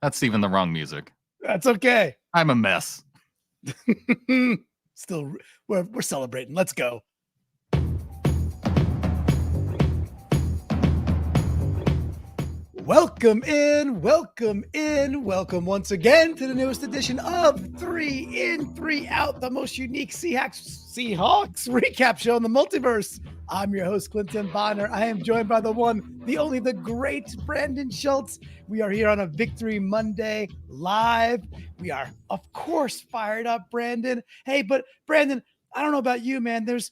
That's even the wrong music. That's okay. I'm a mess. Still, we're celebrating. Let's go. Welcome once again to the newest edition of 3 In, 3 Out, the most unique Seahawks recap show in the multiverse. I'm your host, Clinton Bonner. I am joined by the one, the only, the great Brandon Schultz. We are here on a Victory Monday live. We are, of course, fired up, Brandon. Hey, but Brandon, I don't know about you, man. There's,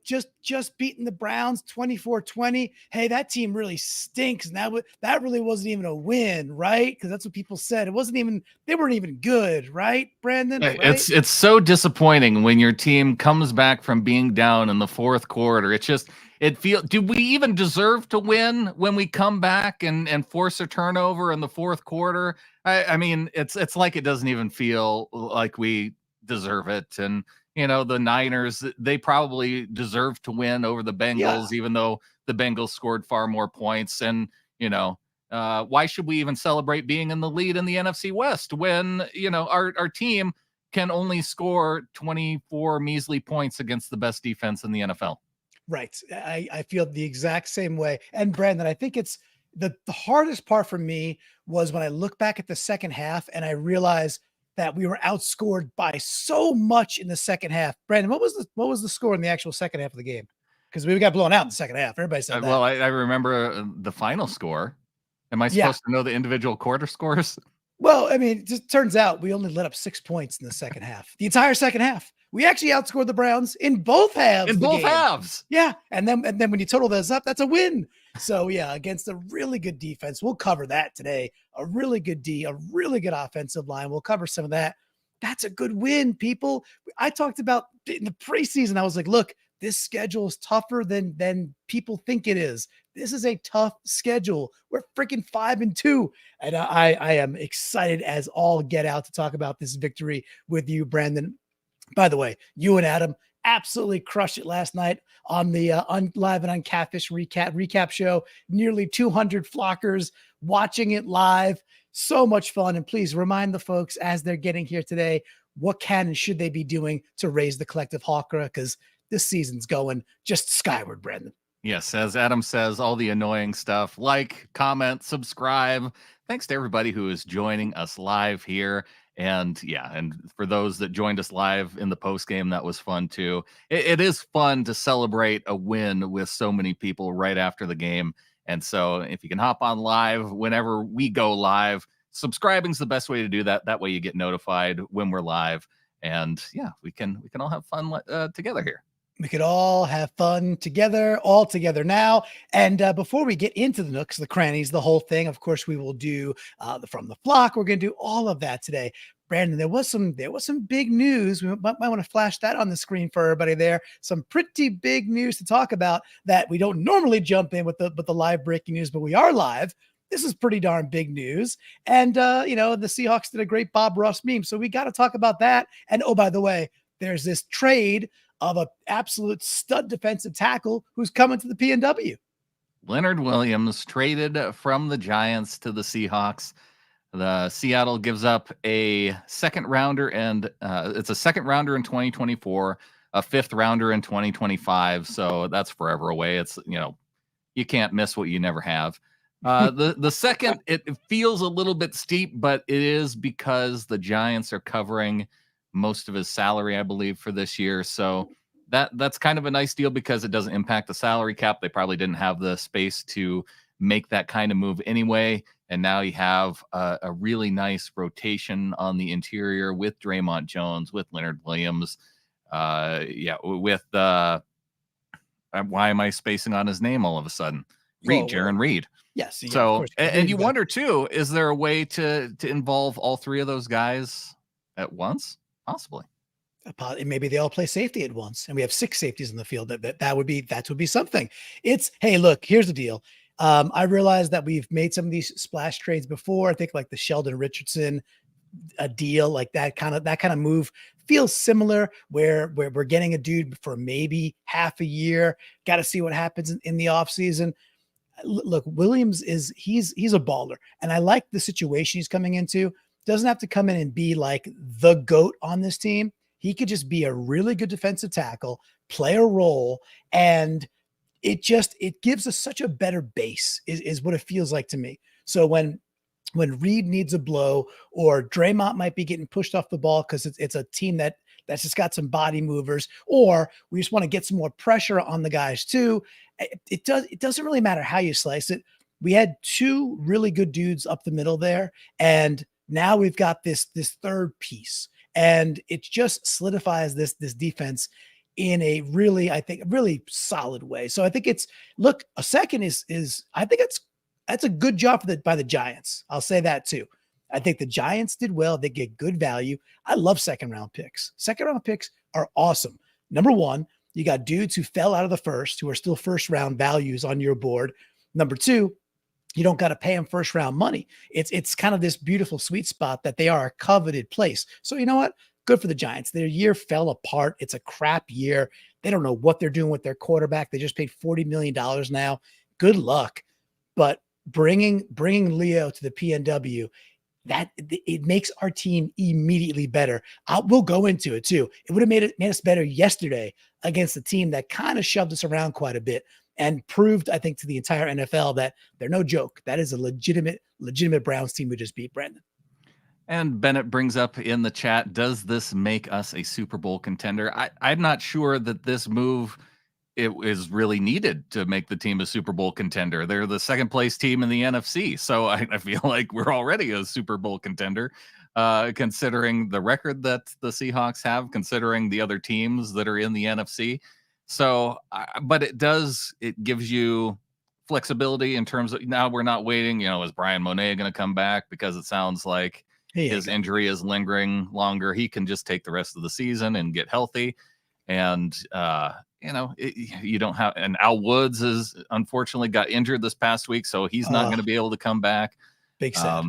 just beating the Browns 24-20. Hey, that team really stinks. And that really wasn't even a win, right? Because that's what people said. They weren't even good, right, Brandon? Right? It's so disappointing when your team comes back from being down in the fourth quarter. Do we even deserve to win when we come back and force a turnover in the fourth quarter? I mean, it's like it doesn't even feel like we deserve it. And the Niners, they probably deserve to win over the Bengals, even though the Bengals scored far more points. And, why should we even celebrate being in the lead in the NFC West when, our team can only score 24 measly points against the best defense in the NFL? Right. I feel the exact same way. And Brandon, I think it's the hardest part for me was when I look back at the second half and I realize that we were outscored by so much in the second half. Brandon, what was the score in the actual second half of the game? Because we got blown out in the second half. Everybody said that. Well, I remember the final score. Am I supposed to know the individual quarter scores? Well, I mean, it just turns out we only let up 6 points in the second half. The entire second half. We actually outscored the Browns in both halves. Halves. Yeah. And then when you total those up, that's a win. So yeah, against a really good defense. We'll cover that today. A really good a really good offensive line. We'll cover some of that. That's a good win, people. I talked about in the preseason. I was like, look, this schedule is tougher than people think it is. This is a tough schedule. We're freaking 5-2. And I am excited as all get out to talk about this victory with you, Brandon. By the way, you and Adam absolutely crushed it last night on the Live and on Catfish recap show. Nearly 200 flockers watching it live. So much fun. And please remind the folks as they're getting here today, what can and should they be doing to raise the collective Hawkera? Because this season's going just skyward, Brandon. Yes, as Adam says, all the annoying stuff, like, comment, subscribe. Thanks to everybody who is joining us live here. And for those that joined us live in the post game, that was fun too. It is fun to celebrate a win with so many people right after the game. And so if you can hop on live whenever we go live, subscribing is the best way to do that. That way you get notified when we're live. And we can all have fun together here. We could all have fun together, all together now. And before we get into the nooks, the crannies, the whole thing, of course, we will do from the flock. We're going to do all of that today. Brandon, there was some big news. We might want to flash that on the screen for everybody there. Some pretty big news to talk about that we don't normally jump in with the live breaking news, but we are live. This is pretty darn big news. And, the Seahawks did a great Bob Ross meme. So we got to talk about that. And, oh, by the way, there's this trade of an absolute stud defensive tackle who's coming to the PNW. Leonard Williams traded from the Giants to the Seahawks. The Seattle gives up a second rounder, and it's a second rounder in 2024, a fifth rounder in 2025. So that's forever away. It's, you can't miss what you never have. The second, it feels a little bit steep, but it is because the Giants are covering most of his salary, I believe, for this year. So that's kind of a nice deal because it doesn't impact the salary cap. They probably didn't have the space to make that kind of move anyway. And now you have a really nice rotation on the interior with Draymond Jones, with Leonard Williams. With why am I spacing on his name all of a sudden? Jaron Reed. Yes. So, and you wonder too, is there a way to involve all three of those guys at once? Possibly. Maybe they all play safety at once, and we have 6 safeties in the field. That would be something. Hey, look, here's the deal. I realize that we've made some of these splash trades before. I think like the Sheldon Richardson a deal, like that kind of move feels similar, where we're getting a dude for maybe half a year. Got to see what happens in the offseason. Look, Williams he's a baller, and I like the situation he's coming into. Doesn't have to come in and be like the GOAT on this team. He could just be a really good defensive tackle, play a role, and it gives us such a better base is what it feels like to me. So when Reed needs a blow or Draymond might be getting pushed off the ball because it's a team that's just got some body movers, or we just want to get some more pressure on the guys too. It doesn't really matter how you slice it. We had two really good dudes up the middle there, and now we've got this third piece, and it just solidifies this defense in a really, I think, really solid way. So I think a second is I think that's a good job by the Giants. I'll say that too. I think the Giants did well. They get good value. I love second round picks. Second round picks are awesome. Number one, you got dudes who fell out of the first, who are still first round values on your board. Number two, you don't got to pay them first round money. It's kind of this beautiful sweet spot that they are a coveted place. So you know what? Good for the Giants. Their year fell apart. It's a crap year. They don't know what they're doing with their quarterback. They just paid $40 million now. Good luck. But bringing Leo to the PNW, that it makes our team immediately better. We'll go into it too. It would have made us better yesterday against a team that kind of shoved us around quite a bit and proved, I think, to the entire NFL that they're no joke. That is a legitimate Browns team we just beat, Brandon. And Bennett brings up in the chat, does this make us a Super Bowl contender? I'm not sure that this move it is really needed to make the team a Super Bowl contender. They're the second place team in the NFC. So I feel like we're already a Super Bowl contender, considering the record that the Seahawks have, considering the other teams that are in the NFC. So, but it gives you flexibility in terms of now we're not waiting, is Brian Monet going to come back? Because it sounds like his injury is lingering longer. He can just take the rest of the season and get healthy. And, you don't have, and Al Woods is unfortunately got injured this past week, so he's not going to be able to come back. Big sad.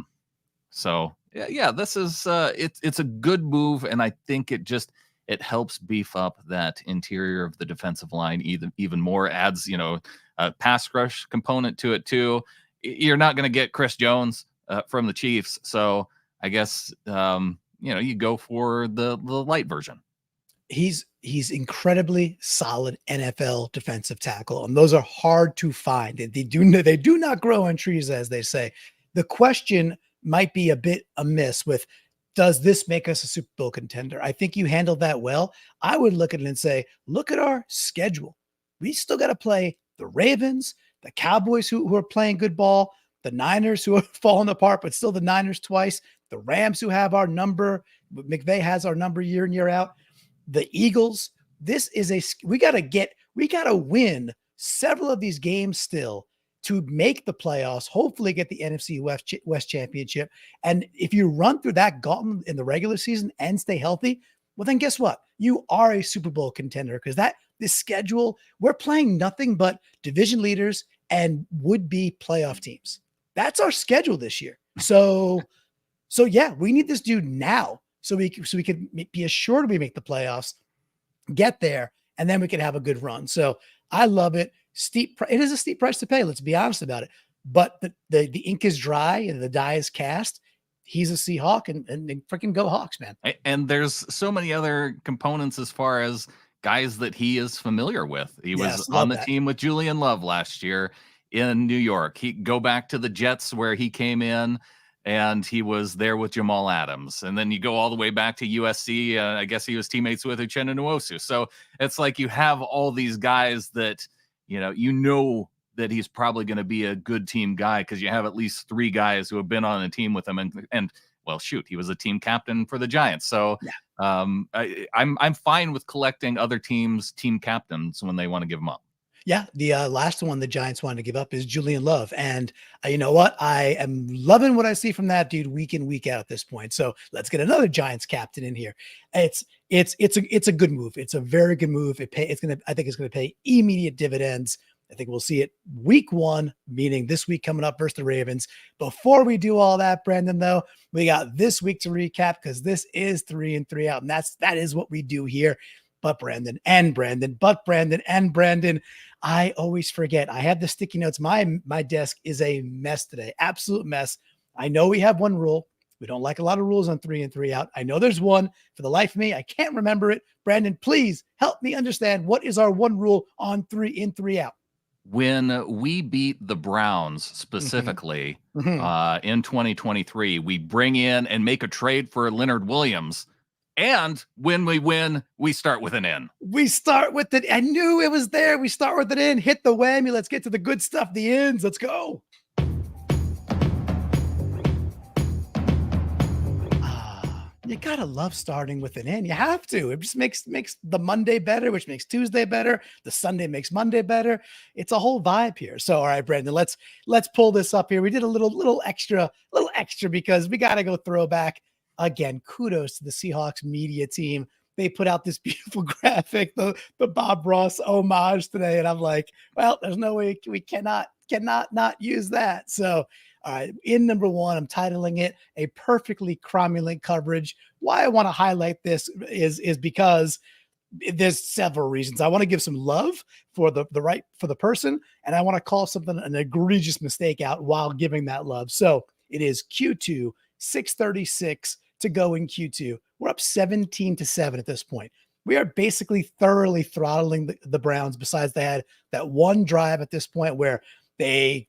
So yeah, this is it's a good move, and I think it helps beef up that interior of the defensive line even more. Adds a pass rush component to it too. You're not going to get Chris Jones from the Chiefs, so I guess you go for the light version. He's incredibly solid NFL defensive tackle, and those are hard to find. They do not grow on trees, as they say. The question might be a bit amiss with, does this make us a Super Bowl contender? I think you handled that well. I would look at it and say, look at our schedule. We still got to play the Ravens, the Cowboys who are playing good ball, the Niners who are falling apart, but still the Niners twice, the Rams who have our number. McVay has our number year in, year out. The Eagles, we got to win several of these games still to make the playoffs, hopefully get the NFC West Championship. And if you run through that gauntlet in the regular season and stay healthy, well, then guess what? You are a Super Bowl contender, because this schedule, we're playing nothing but division leaders and would-be playoff teams. That's our schedule this year. So yeah, we need this dude now. So we can be assured we make the playoffs, get there, and then we can have a good run. So I love it. It is a steep price to pay. Let's be honest about it. But the ink is dry and the die is cast. He's a Seahawk, and freaking go Hawks, man. And there's so many other components as far as guys that he is familiar with. He was on the team with Julian Love last year in New York. He go back to the Jets where he came in, and he was there with Jamal Adams. And then you go all the way back to USC. I guess he was teammates with Uchenna Nwosu. So it's like you have all these guys that, that he's probably going to be a good team guy, because you have at least three guys who have been on a team with him. And well, shoot, he was a team captain for the Giants. So yeah. I'm fine with collecting other teams' team captains when they want to give them up. Yeah, the last one the Giants wanted to give up is Julian Love. And you know what? I am loving what I see from that dude week in, week out at this point. So let's get another Giants captain in here. It's a good move. It's a very good move. I think it's going to pay immediate dividends. I think we'll see it week one, meaning this week coming up versus the Ravens. Before we do all that, Brandon, though, we got this week to recap, because this is 3 and 3 out. And that is what we do here. But Brandon, I always forget. I have the sticky notes. My desk is a mess today. Absolute mess. I know we have one rule. We don't like a lot of rules on 3 and 3 out. I know there's one. For the life of me, I can't remember it. Brandon, please help me understand what is our one rule on 3 in, 3 out. When we beat the Browns specifically in 2023, we bring in and make a trade for Leonard Williams. And when we win, we start with an N. We start with it. I knew it was there. We start with an N, hit the whammy. Let's get to the good stuff, the ends. Let's go. You gotta love starting with an N. You have to. It just makes the Monday better, which makes Tuesday better. The Sunday makes Monday better. It's a whole vibe here. So, all right, Brandon, let's pull this up here. We did a little extra because we gotta go throwback again. Kudos to the Seahawks media team. They put out this beautiful graphic, the Bob Ross homage today, and I'm like, well, there's no way we cannot not use that. So. All right, in number 1, I'm titling it A Perfectly Cromulent Coverage. Why I want to highlight this is because there's several reasons. I want to give some love for the person, and I want to call something an egregious mistake out while giving that love. So it is Q2, 6:36 to go in Q2. We're up 17-7 at this point. We are basically thoroughly throttling the Browns, besides they had that one drive at this point where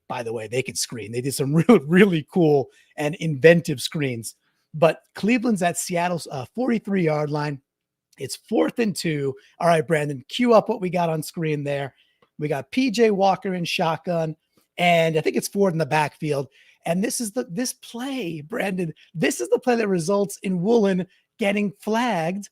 by the way, they could screen. They did some really cool and inventive screens. But Cleveland's at Seattle's 43-yard line. It's 4th and 2. All right, Brandon, cue up what we got on screen there. We got PJ Walker in shotgun, and I think it's Ford in the backfield. And this play, Brandon, this is the play that results in Woolen getting flagged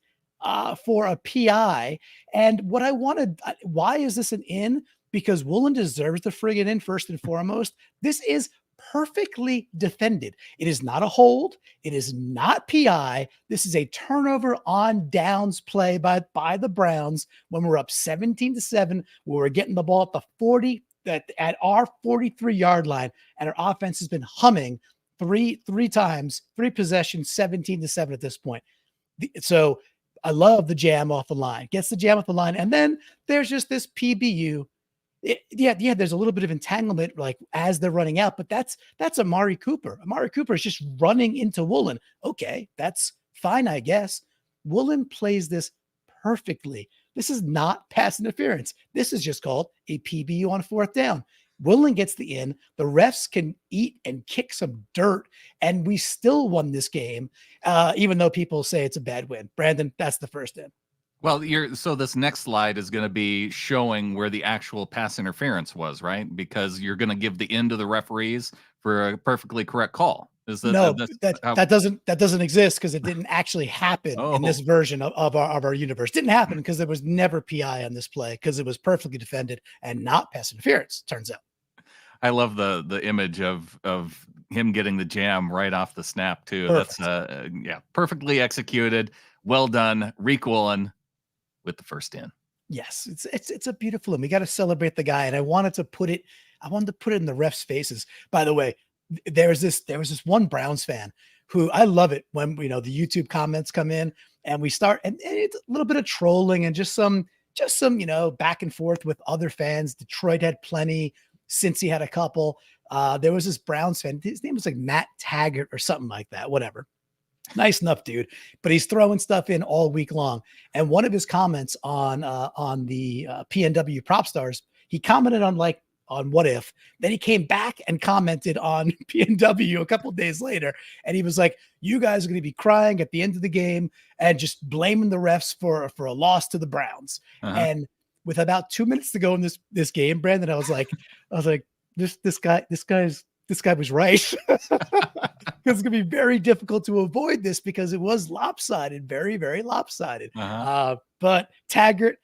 for a PI. And what I wanted, why is this an in? Because Woolen deserves the friggin' in first and foremost. This is perfectly defended. It is not a hold. It is not PI. This is a turnover on downs play by the Browns when we're up 17-7, where we're getting the ball at the 40, at our 43-yard line, and our offense has been humming three times, 3 possessions, 17-7 at this point. So I love the jam off the line. Gets the jam off the line, and then there's just this PBU. There's a little bit of entanglement like as they're running out, but that's Amari Cooper. Amari Cooper is just running into Woolen. Okay, that's fine, I guess. Woolen plays this perfectly. This is not pass interference. This is just called a PBU on 4th down. Woolen gets the in. The refs can eat and kick some dirt, and we still won this game, even though people say it's a bad win. Brandon, that's the first in. Well, so this next slide is going to be showing where the actual pass interference was, right? Because you're going to give the end to the referees for a perfectly correct call. That doesn't exist because it didn't actually happen in this version of our universe. It didn't happen because there was never PI on this play because it was perfectly defended and not pass interference, turns out. I love the image of him getting the jam right off the snap too. Perfect. That's perfectly executed. Well done, Reek Woolen with the first in. Yes, it's a beautiful one. We got to celebrate the guy, and I wanted to put it in the refs' faces. By the way, there was this one Browns fan who, I love it when the YouTube comments come in and we start, and it's a little bit of trolling and just some back and forth with other fans. Detroit had plenty. Cincy had a couple. There was this Browns fan. His name was like Matt Taggart or something like that. Whatever. Nice enough, dude. But he's throwing stuff in all week long. And one of his comments on the PNW Prop Stars, he commented on What If. Then he came back and commented on PNW a couple of days later. And he was like, you guys are going to be crying at the end of the game and just blaming the refs for a loss to the Browns. And with about 2 minutes to go in this game, Brandon, I was like, this guy was right. Because it's going to be very difficult to avoid this because it was lopsided, very, very lopsided. But Taggart,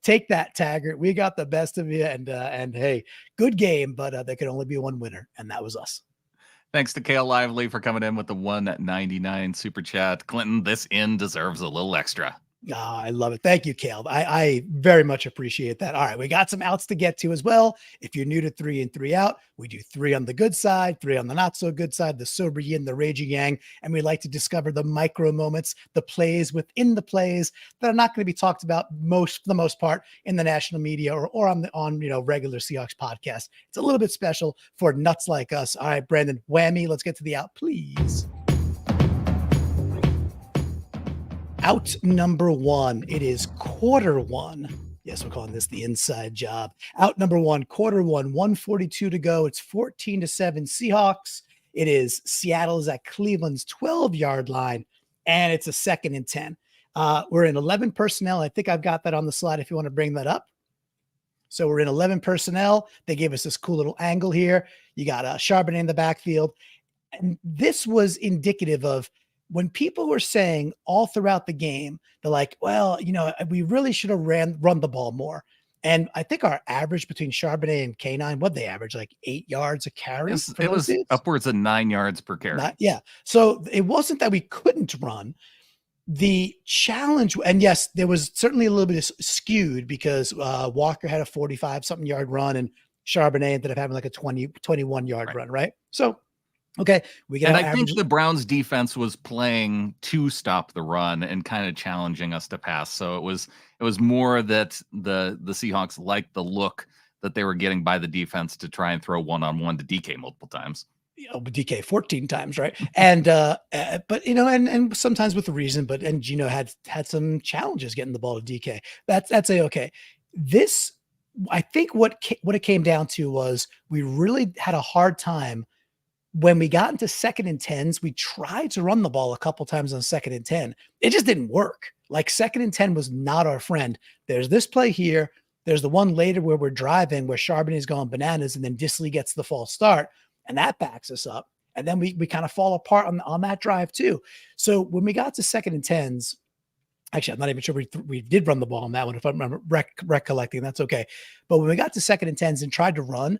take that, Taggart. We got the best of you, and hey, good game, but there could only be one winner, and that was us. Thanks to Kale Lively for coming in with the 199 super chat. Clinton, this in deserves a little extra. I love it. Thank you, Kale. I very much appreciate that. All right, we got some outs to get to as well. If you're new to 3 and 3 out, we do 3 on the good side, 3 on the not so good side, the sober yin, the raging yang, and we like to discover the micro moments, the plays within the plays that are not going to be talked about for the most part in the national media or on regular Seahawks podcast. It's a little bit special for nuts like us. All right, Brandon, whammy. Let's get to the out, please. Out number 1. It is quarter 1. Yes, we're calling this the inside job. Out number 1, quarter 1, 1:42 to go. It's 14-7 Seahawks. It is Seattle is at Cleveland's 12-yard line, and it's a 2nd and 10. We're in 11 personnel. I think I've got that on the slide if you want to bring that up. So we're in 11 personnel. They gave us this cool little angle here. You got Charbonnet in the backfield. And this was indicative of when people were saying all throughout the game, they're like, well, we really should have run the ball more. And I think our average between Charbonnet and K9, what they average, like 8 yards a carry? It was upwards of 9 yards per carry. Yeah. So it wasn't that we couldn't run. The challenge, and yes, there was certainly a little bit skewed because Walker had a 45-something yard run and Charbonnet ended up having like a 21-yard run, right? So okay, I think the Browns defense was playing to stop the run and kind of challenging us to pass. So it was more that the Seahawks liked the look that they were getting by the defense to try and throw one-on-one to DK multiple times. DK 14 times, right? And but and sometimes with a reason, and Gino had some challenges getting the ball to DK. That's okay. This, I think what it came down to was we really had a hard time. When we got into 2nd and 10s, we tried to run the ball a couple times on 2nd and 10. It just didn't work. Like 2nd and 10 was not our friend. There's this play here. There's the one later where we're driving where Charbonnet's going bananas and then Disley gets the false start and that backs us up. And then we kind of fall apart on that drive too. So when we got to 2nd and 10s, actually, I'm not even sure we did run the ball on that one. If I remember recollecting, that's okay. But when we got to 2nd and 10s and tried to run,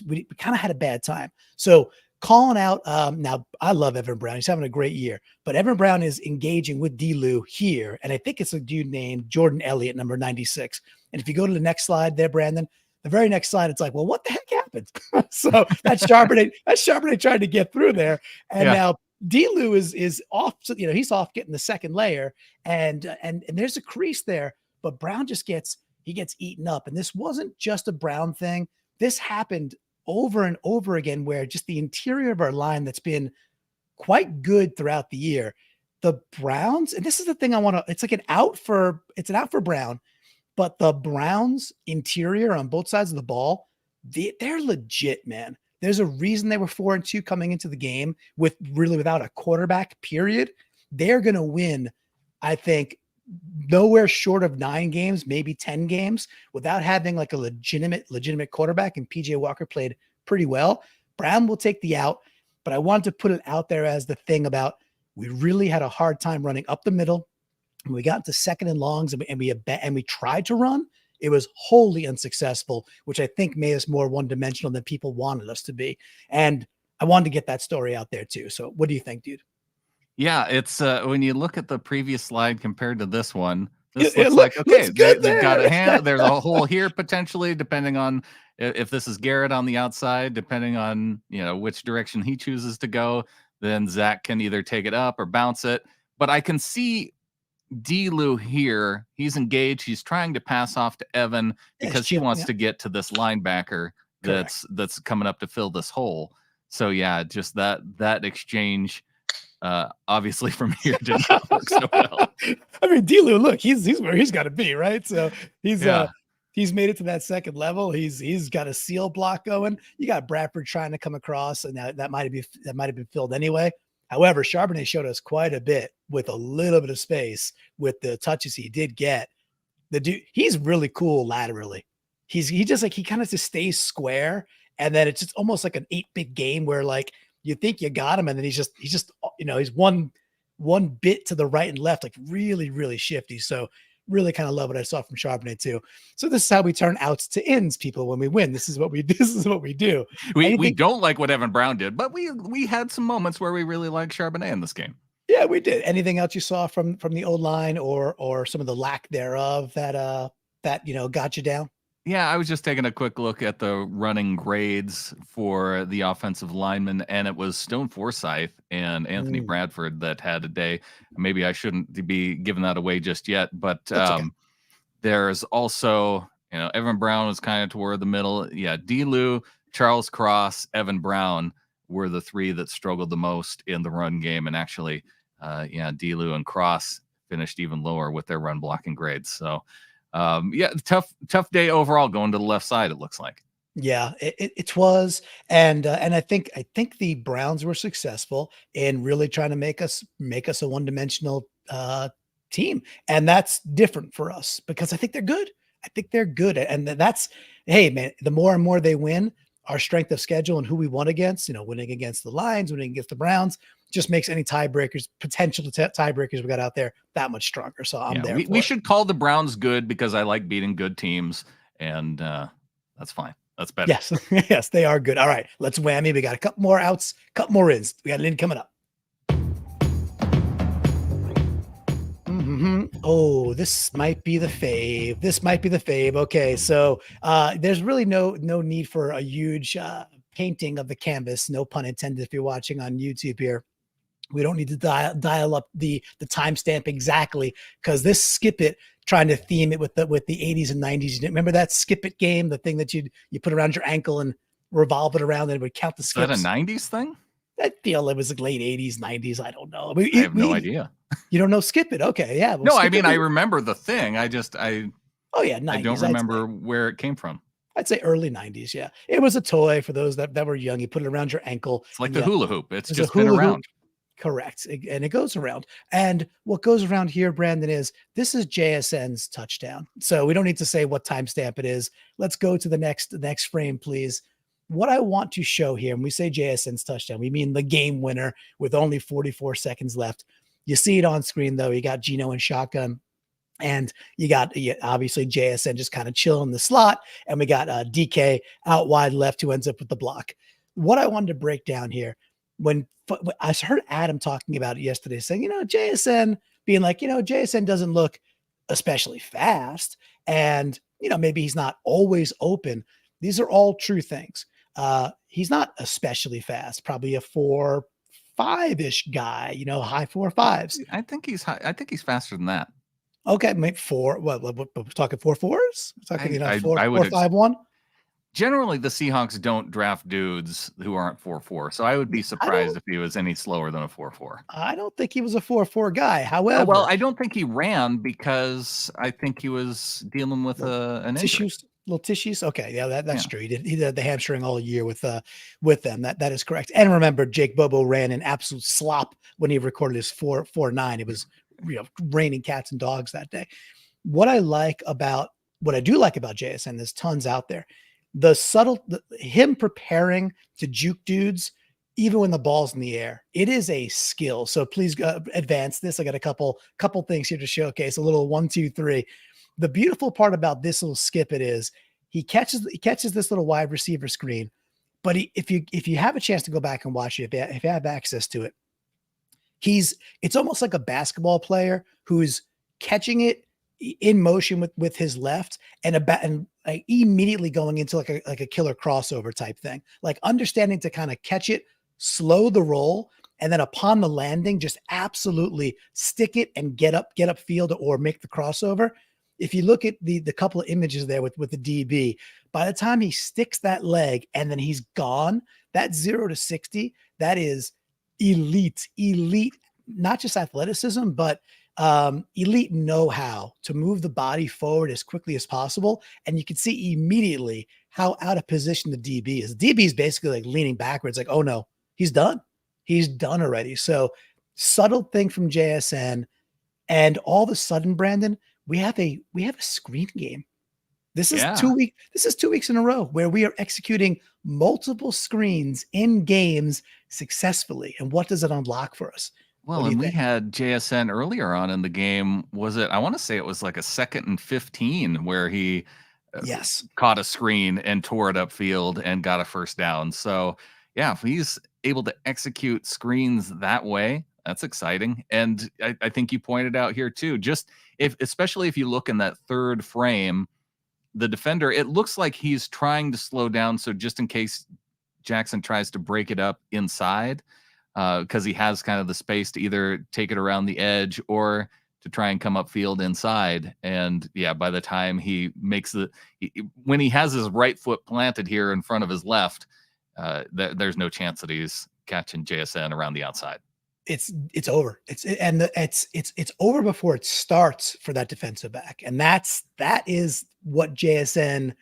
we kind of had a bad time. So calling out, now I love Evan Brown. He's having a great year, but Evan Brown is engaging with D-Lou here. And I think it's a dude named Jordan Elliott, number 96. And if you go to the next slide there, Brandon, the very next slide, it's like, well, what the heck happened? So that's Charbonnet trying to get through there. And now D-Lou is off. So, he's off getting the second layer and there's a crease there, but Brown gets eaten up. And this wasn't just a Brown thing. This happened over and over again, where just the interior of our line that's been quite good throughout the year, the Browns, and this is the thing it's an out for Brown, but the Browns interior on both sides of the ball, they're legit, man. There's a reason they were 4-2 coming into the game without a quarterback, period. They're going to win, I think, nowhere short of 9 games, maybe 10 games without having like a legitimate quarterback. And PJ Walker played pretty well. Brown will take the out, but I wanted to put it out there as the thing about we really had a hard time running up the middle. When we got into 2nd and longs and we tried to run, it was wholly unsuccessful, which I think made us more one-dimensional than people wanted us to be. And I wanted to get that story out there too. So what do you think, dude? Yeah, it's when you look at the previous slide compared to this one, this looks like, okay, they've got a hand. There's a hole here potentially, depending on if this is Garrett on the outside, depending on which direction he chooses to go, then Zach can either take it up or bounce it. But I can see D-Lou here. He's engaged. He's trying to pass off to Evan because he wants to get to this linebacker that's coming up to fill this hole. So yeah, just that exchange. Obviously from here did not work so well. I mean, D-Lou, look, he's where he's got to be, right? So he's made it to that second level. He's got a seal block going. You got Bradford trying to come across, and that might have been filled anyway. However, Charbonnet showed us quite a bit with a little bit of space with the touches he did get. The dude, he's really cool laterally. He kind of just stays square, and then it's just almost like an 8-bit game where like you think you got him, and then he's one bit to the right and left, like really, really shifty. So really kind of love what I saw from Charbonnet too. So this is how we turn outs to ins, people, when we win. This is what we do. We don't like what Evan Brown did, but we had some moments where we really liked Charbonnet in this game. Yeah, we did. Anything else you saw from the O-line or some of the lack thereof that got you down? Yeah, I was just taking a quick look at the running grades for the offensive linemen, and it was Stone Forsythe and Anthony Mm, Bradford that had a day. Maybe I shouldn't be giving that away just yet, but that's okay. there's also, Evan Brown was kind of toward the middle. Yeah, D. Charles Cross, Evan Brown were the three that struggled the most in the run game, and actually, yeah, D. and Cross finished even lower with their run blocking grades. So yeah, tough day overall going to the left side, it looks like. Yeah, it was, and I think the Browns were successful in really trying to make us a one-dimensional team, and that's different for us because I think they're good. I think they're good, and that's hey man, the more and more they win, our strength of schedule and who we won against, winning against the Lions, winning against the Browns, just makes any tiebreakers, potential tiebreakers we got out there that much stronger. So I'm Yeah, there we for it. should call the Browns good because I like beating good teams, and that's fine. That's better. Yes, yes, they are good. All right, let's whammy. We got a couple more outs, couple more ins. We got an in coming up. Oh, this might be the fave. This might be the fave. Okay, so there's really no need for a huge painting of the canvas. No pun intended. If you're watching on YouTube here, we don't need to dial up the timestamp exactly because this skip it trying to theme it with the 80s and 90s. You remember that skip it game, the thing that you put around your ankle and revolve it around and it would count the Is that a skips. 90s thing? I feel it was like late 80s, 90s. I don't know. I have no idea. You don't know skip it. Okay, yeah. Well, No, I skip mean, it. I remember the thing. Oh yeah, I don't 90s. remember where it came from. I'd say early 90s. Yeah, it was a toy for those that were young. You put it around your ankle. It's like And the yeah, hula hoop. it It's was a just been hula hoop. around. Correct. And it goes around. And what goes around here, Brandon, is this is JSN's touchdown. So we don't need to say what timestamp it is. Let's go to the next frame, please. What I want to show here, when we say JSN's touchdown, we mean the game winner with only 44 seconds left. You see it on screen, though. You got Gino in shotgun. And you got obviously JSN just kind of chilling in the slot. And we got DK out wide left who ends up with the block. What I wanted to break down here, when I heard Adam talking about it yesterday, saying, JSN being like, JSN doesn't look especially fast. And, maybe he's not always open. These are all true things. He's not especially fast, probably a 4.5-ish guy, high 4.5s. I think he's high. I think he's faster than that. Okay, maybe four. What we're talking 4.4s? We're talking, I would 4.5-1. generally the Seahawks don't draft dudes who aren't 4.4. So I would be I surprised don't. if he was any slower than a 4.4. I don't think he was a 4.4 guy. Oh, well, However, I don't think he ran because I think he was dealing with an injury. little tissues. Okay, yeah, that's Yeah. true. He did the hamstring all year with them. That is correct. And remember, Jake Bobo ran an absolute slop when he recorded his 4.49. It was raining cats and dogs that day. What I do like about JSN, there's tons out there. Him preparing to juke dudes, even when the ball's in the air, it is a skill. So please advance this. I got a couple things here to showcase. A little 1, 2, 3. The beautiful part about this little skip it is he catches this little wide receiver screen. But if you have a chance to go back and watch it, if you have access to it, it's almost like a basketball player who's catching it in motion with his left and like immediately going into like a killer crossover type thing, like understanding to kind of catch it, slow the roll, and then upon the landing, just absolutely stick it and get up field or make the crossover. If you look at the couple of images there with the DB, by the time he sticks that leg and then he's gone, that 0 to 60, that is elite, not just athleticism, but elite know-how to move the body forward as quickly as possible. And you can see immediately how out of position the DB is. The DB is basically like leaning backwards, like, oh no, he's done. He's done already. So subtle thing from JSN. And all of a sudden, Brandon, we have a screen game. This is 2 weeks. This is 2 weeks in a row where we are executing multiple screens in games successfully. And what does it unlock for us? Well, and we had JSN earlier on in the game. I want to say it was like a 2nd and 15 where he caught a screen and tore it upfield and got a first down. So yeah, if he's able to execute screens that way, That's exciting. And I think you pointed out here too, just especially if you look in that third frame, the defender, it looks like he's trying to slow down. So just in case Jackson tries to break it up inside, because he has kind of the space to either take it around the edge or to try and come upfield inside. And yeah, by the time he makes when he has his right foot planted here in front of his left, there's no chance that he's catching JSN around the outside. It's over. It's over before it starts for that defensive back. And that is what JSN,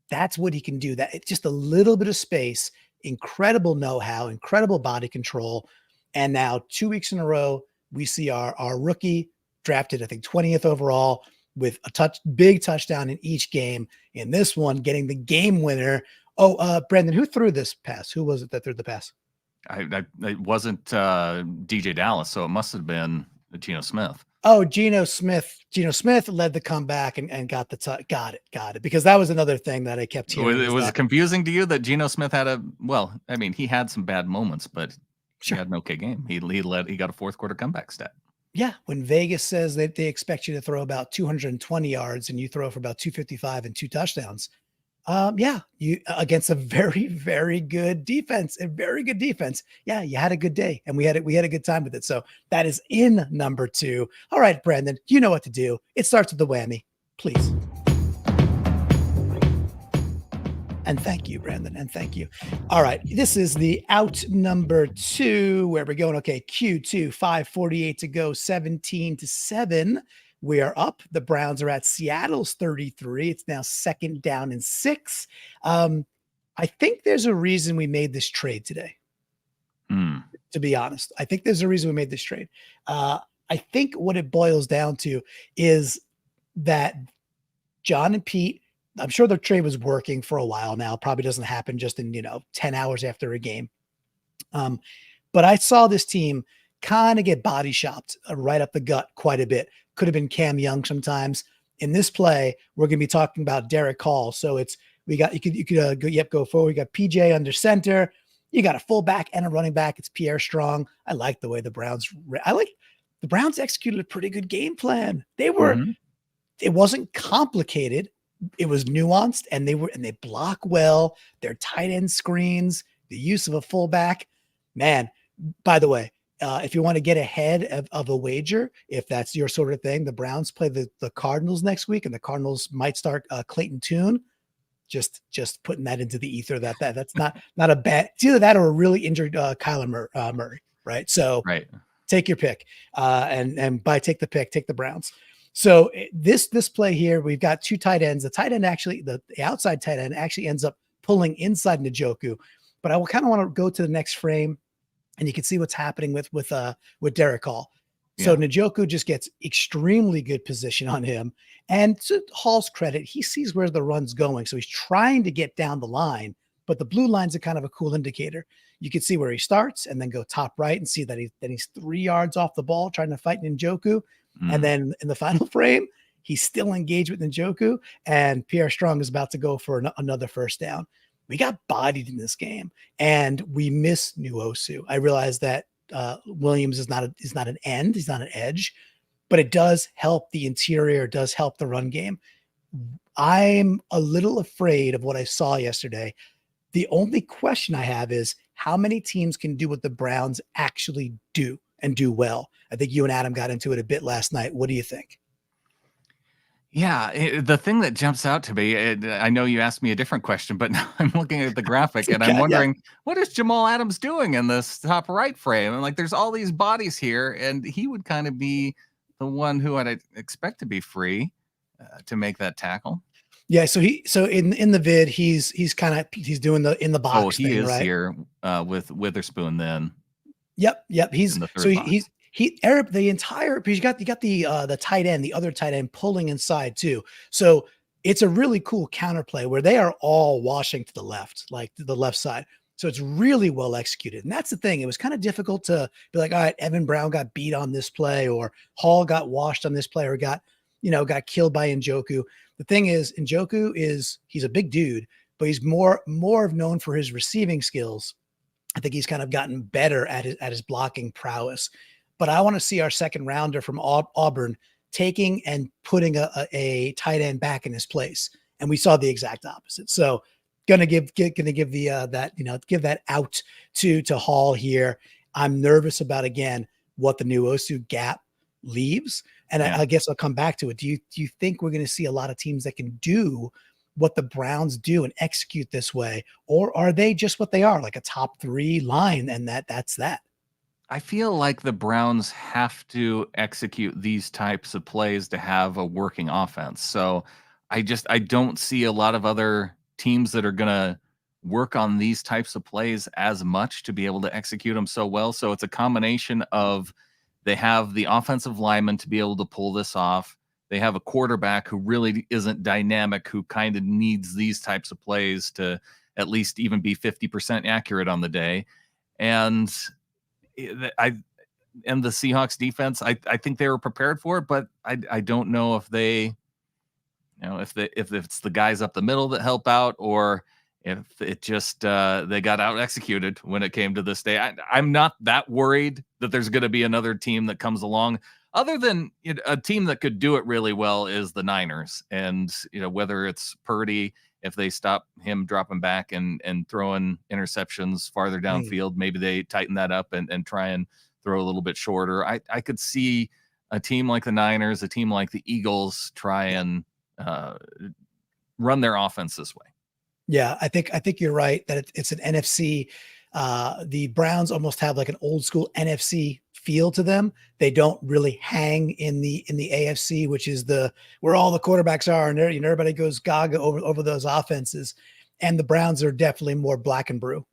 that's what he can do. That it's just a little bit of space, incredible know-how, incredible body control. And now 2 weeks in a row, we see our rookie drafted, I think 20th overall, with a big touchdown in each game. In this one, getting the game winner. Oh, Brendan, who threw this pass? Who was it that threw the pass? It wasn't DJ Dallas, so it must have been Gino Smith. Oh, Gino Smith. Gino Smith led the comeback and got the got it. Because that was another thing that I kept hearing. It was confusing to you that Gino Smith had he had some bad moments, but he had an okay game. He got a fourth quarter comeback stat. Yeah, when Vegas says that they expect you to throw about 220 yards and you throw for about 255 and 2 touchdowns. You against a very, very good defense, Yeah, you had a good day and we had a good time with it. So that is in number 2. All right, Brandon, you know what to do. It starts with the whammy, please. And thank you, Brandon. And thank you. All right. This is the out number 2 where we're going. Okay. Q2, 5:48 to go, 17-7. We are up. The Browns are at Seattle's 33. It's now 2nd down and 6. I think there's a reason we made this trade today. To be honest, I think there's a reason we made this trade. I think what it boils down to is that John and Pete, I'm sure the trade was working for a while now. Probably doesn't happen just in, 10 hours after a game. But I saw this team kind of get body shopped right up the gut quite a bit. Could have been Cam Young sometimes. In this play, we're going to be talking about Derek Hall. So you could go forward. You got PJ under center. You got a fullback and a running back. It's Pierre Strong. I like the way the Browns executed a pretty good game plan. It wasn't complicated. It was nuanced and they block well. Their tight end screens, the use of a fullback, man, by the way, if you want to get ahead of a wager, if that's your sort of thing, the Browns play the Cardinals next week, and the Cardinals might start Clayton Tune. Just putting that into the ether. That's not a bad. It's either that or a really injured Kyler Murray, right? So take your pick, and take the Browns. So this play here, we've got 2 tight ends. The tight end actually, the outside tight end actually ends up pulling inside Njoku, but I will kind of want to go to the next frame. And you can see what's happening with Derek Hall. So Njoku just gets extremely good position on him. And to Hall's credit, he sees where the run's going. So he's trying to get down the line, but the blue lines are kind of a cool indicator. You can see where he starts and then go top right and see that he's 3 yards off the ball trying to fight Njoku. And then in the final frame, he's still engaged with Njoku, and Pierre Strong is about to go for another first down. We got bodied in this game, and we miss Nwosu. I realize that Williams is not an end, he's not an edge, but it does help the interior, it does help the run game. I'm a little afraid of what I saw yesterday. The only question I have is how many teams can do what the Browns actually do and do well. I think you and Adam got into it a bit last night. What do you think? Yeah, the thing that jumps out to me, I know you asked me a different question, but now I'm looking at the graphic and I'm wondering, what is Jamal Adams doing in this top right frame? And there's all these bodies here, and he would kind of be the one who I'd expect to be free to make that tackle. Yeah, so in the vid, he's doing the in the box. Oh, he is here with Witherspoon then. Yep. Eric, the entire, because you got the tight end, the other tight end pulling inside too. So it's a really cool counterplay where they are all washing to the left, like to the left side. So it's really well executed. And that's the thing. It was kind of difficult to be like, all right, Evan Brown got beat on this play, or Hall got washed on this play, or got killed by Njoku. The thing is, Njoku he's a big dude, but he's more known for his receiving skills. I think he's kind of gotten better at his blocking prowess. but I want to see our second rounder from Auburn taking and putting a tight end back in his place. And we saw the exact opposite. So gonna give the that, give that out to Hall here. I'm nervous about, again, what the new Osu gap leaves. And I guess I'll come back to it. Do you think we're going to see a lot of teams that can do what the Browns do and execute this way? Or are they just what they are, like a top 3 line, and that's that? I feel like the Browns have to execute these types of plays to have a working offense. So I don't see a lot of other teams that are going to work on these types of plays as much to be able to execute them so well. So it's a combination of, they have the offensive lineman to be able to pull this off. They have a quarterback who really isn't dynamic, who kind of needs these types of plays to at least even be 50% accurate on the day. And the Seahawks defense, I think they were prepared for it, but I don't know if they, if it's the guys up the middle that help out, or if it just they got out executed when it came to this day. I'm not that worried that there's going to be another team that comes along, other than a team that could do it really well is the Niners. And whether it's Purdy, if they stop him dropping back and throwing interceptions farther downfield, maybe they tighten that up and try and throw a little bit shorter. I could see a team like the Niners, a team like the Eagles try and run their offense this way. Yeah, I think you're right that it's an NFC. The Browns almost have like an old school NFC feel to them. They don't really hang in the AFC, which is where all the quarterbacks are, and everybody goes gaga over those offenses. And the Browns are definitely more black and blue,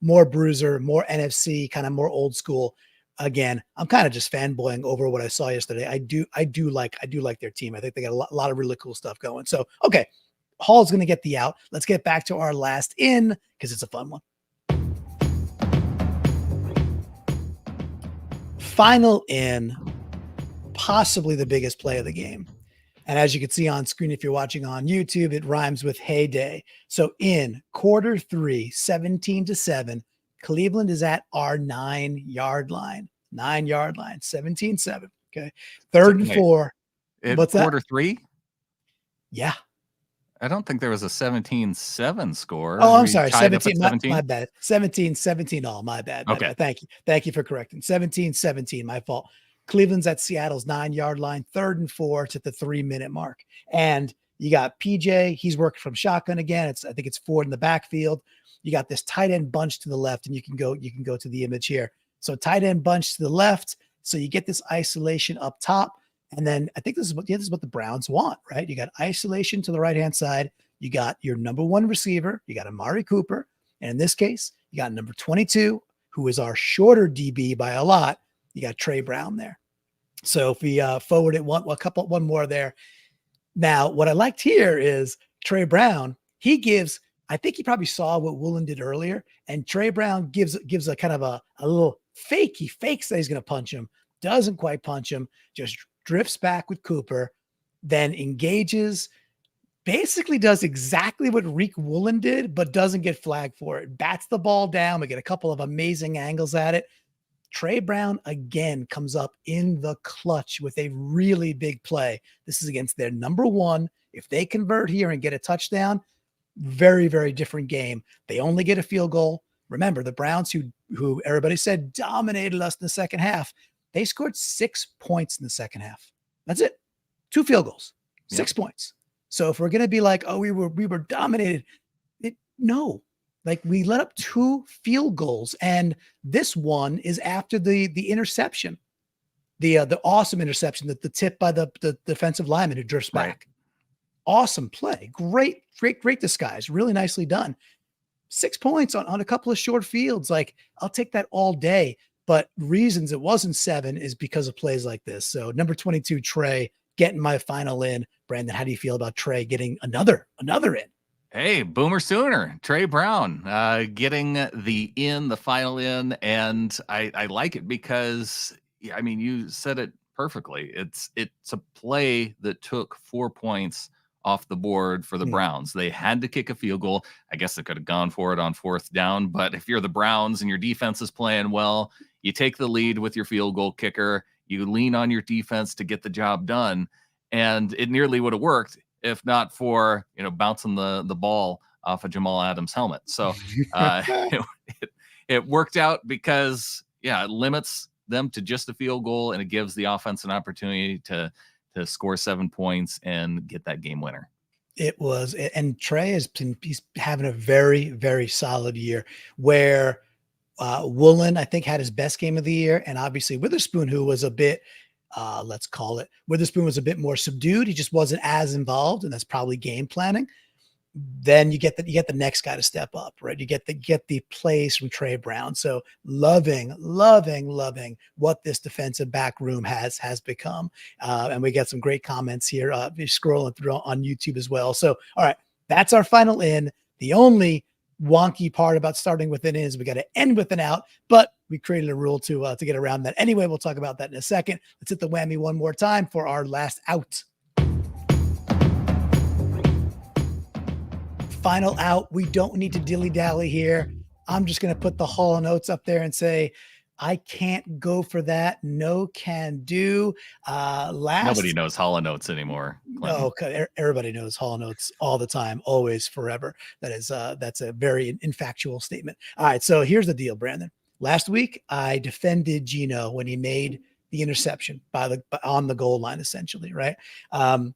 more bruiser, more NFC, kind of more old school. Again, I'm kind of just fanboying over what I saw yesterday. I do like their team. I think they got a lot of really cool stuff going. So, okay, Hall's going to get the out. Let's get back to our last in, because it's a fun one. Final in, possibly the biggest play of the game. And as you can see on screen, if you're watching on YouTube, it rhymes with heyday. So in quarter 3, 17-7, Cleveland is at our 9-yard line. 9-yard line, 17-7. Okay. 3rd and 4. What's that? Quarter 3? Yeah. I don't think there was a 17-7 score. Oh, I'm sorry. 17. My bad. 17-17 all. My bad. Okay. Bad. Thank you. Thank you for correcting. 17-17. My fault. Cleveland's at Seattle's 9-yard line, 3rd and 4 to the 3-minute mark. And you got PJ. He's working from shotgun again. I think it's Ford in the backfield. You got this tight end bunch to the left, and you can go to the image here. So tight end bunch to the left. So you get this isolation up top. And then I think this is what the Browns want, right? You got isolation to the right-hand side. You got your number 1 receiver. You got Amari Cooper. And in this case, you got number 22, who is our shorter DB by a lot. You got Trey Brown there. So if we forward it one more there. Now, what I liked here is Trey Brown. I think he probably saw what Woolen did earlier, and Trey Brown gives a kind of a little fake. He fakes that he's going to punch him, doesn't quite punch him, just drifts back with Cooper, then engages, basically does exactly what Rick Woolen did, but doesn't get flagged for it. Bats the ball down. We get a couple of amazing angles at it. Trey Brown again comes up in the clutch with a really big play. This is against their number 1. If they convert here and get a touchdown, very, very different game. They only get a field goal. Remember, the Browns, who everybody said dominated us in the second half, they scored 6 points in the second half. That's it. 2 field goals, 6 points. So if we're going to be like, oh, we were dominated, no. Like, we let up 2 field goals, and this one is after the interception, the awesome interception, the tip by the defensive lineman who drifts back. Awesome play, great disguise, really nicely done. 6 points on a couple of short fields. Like, I'll take that all day. But reasons it wasn't 7 is because of plays like this. So number 22, Trey, getting my final in. Brandon, how do you feel about Trey getting another in? Hey, Boomer Sooner, Trey Brown, getting the final in. And I like it because, I mean, you said it perfectly. It's a play that took 4 points off the board for the Browns. They had to kick a field goal. I guess they could have gone for it on 4th down. But if you're the Browns and your defense is playing well, You take the lead with your field goal kicker. You lean on your defense to get the job done. And it nearly would have worked if not for, bouncing the ball off of Jamal Adams' helmet. So it worked out because, it limits them to just a field goal, and it gives the offense an opportunity to score 7 points and get that game winner. It was, and Trey he's having a very, very solid year where Woolen, I think, had his best game of the year. And obviously Witherspoon, who was a bit, Witherspoon was a bit more subdued. He just wasn't as involved, and that's probably game planning. Then you get the next guy to step up, right? You get the plays from Trey Brown. So loving what this defensive back room has become. And we got some great comments here. Scrolling through on YouTube as well. So, all right, that's our final in. The only wonky part about starting with an in is we got to end with an out, but we created a rule to get around that. Anyway, we'll talk about that in a second. Let's hit the whammy one more time for our last out. Final out. We don't need to dilly-dally here. I'm just going to put the Hall of Notes up there and say, I can't go for that. No can do. Nobody knows Hall of Notes anymore. No, everybody knows Hall of Notes all the time, always, forever. that's a very infactual statement. All right, so here's the deal, Brandon. Last week, I defended Gino when he made the interception on the goal line, essentially, right? And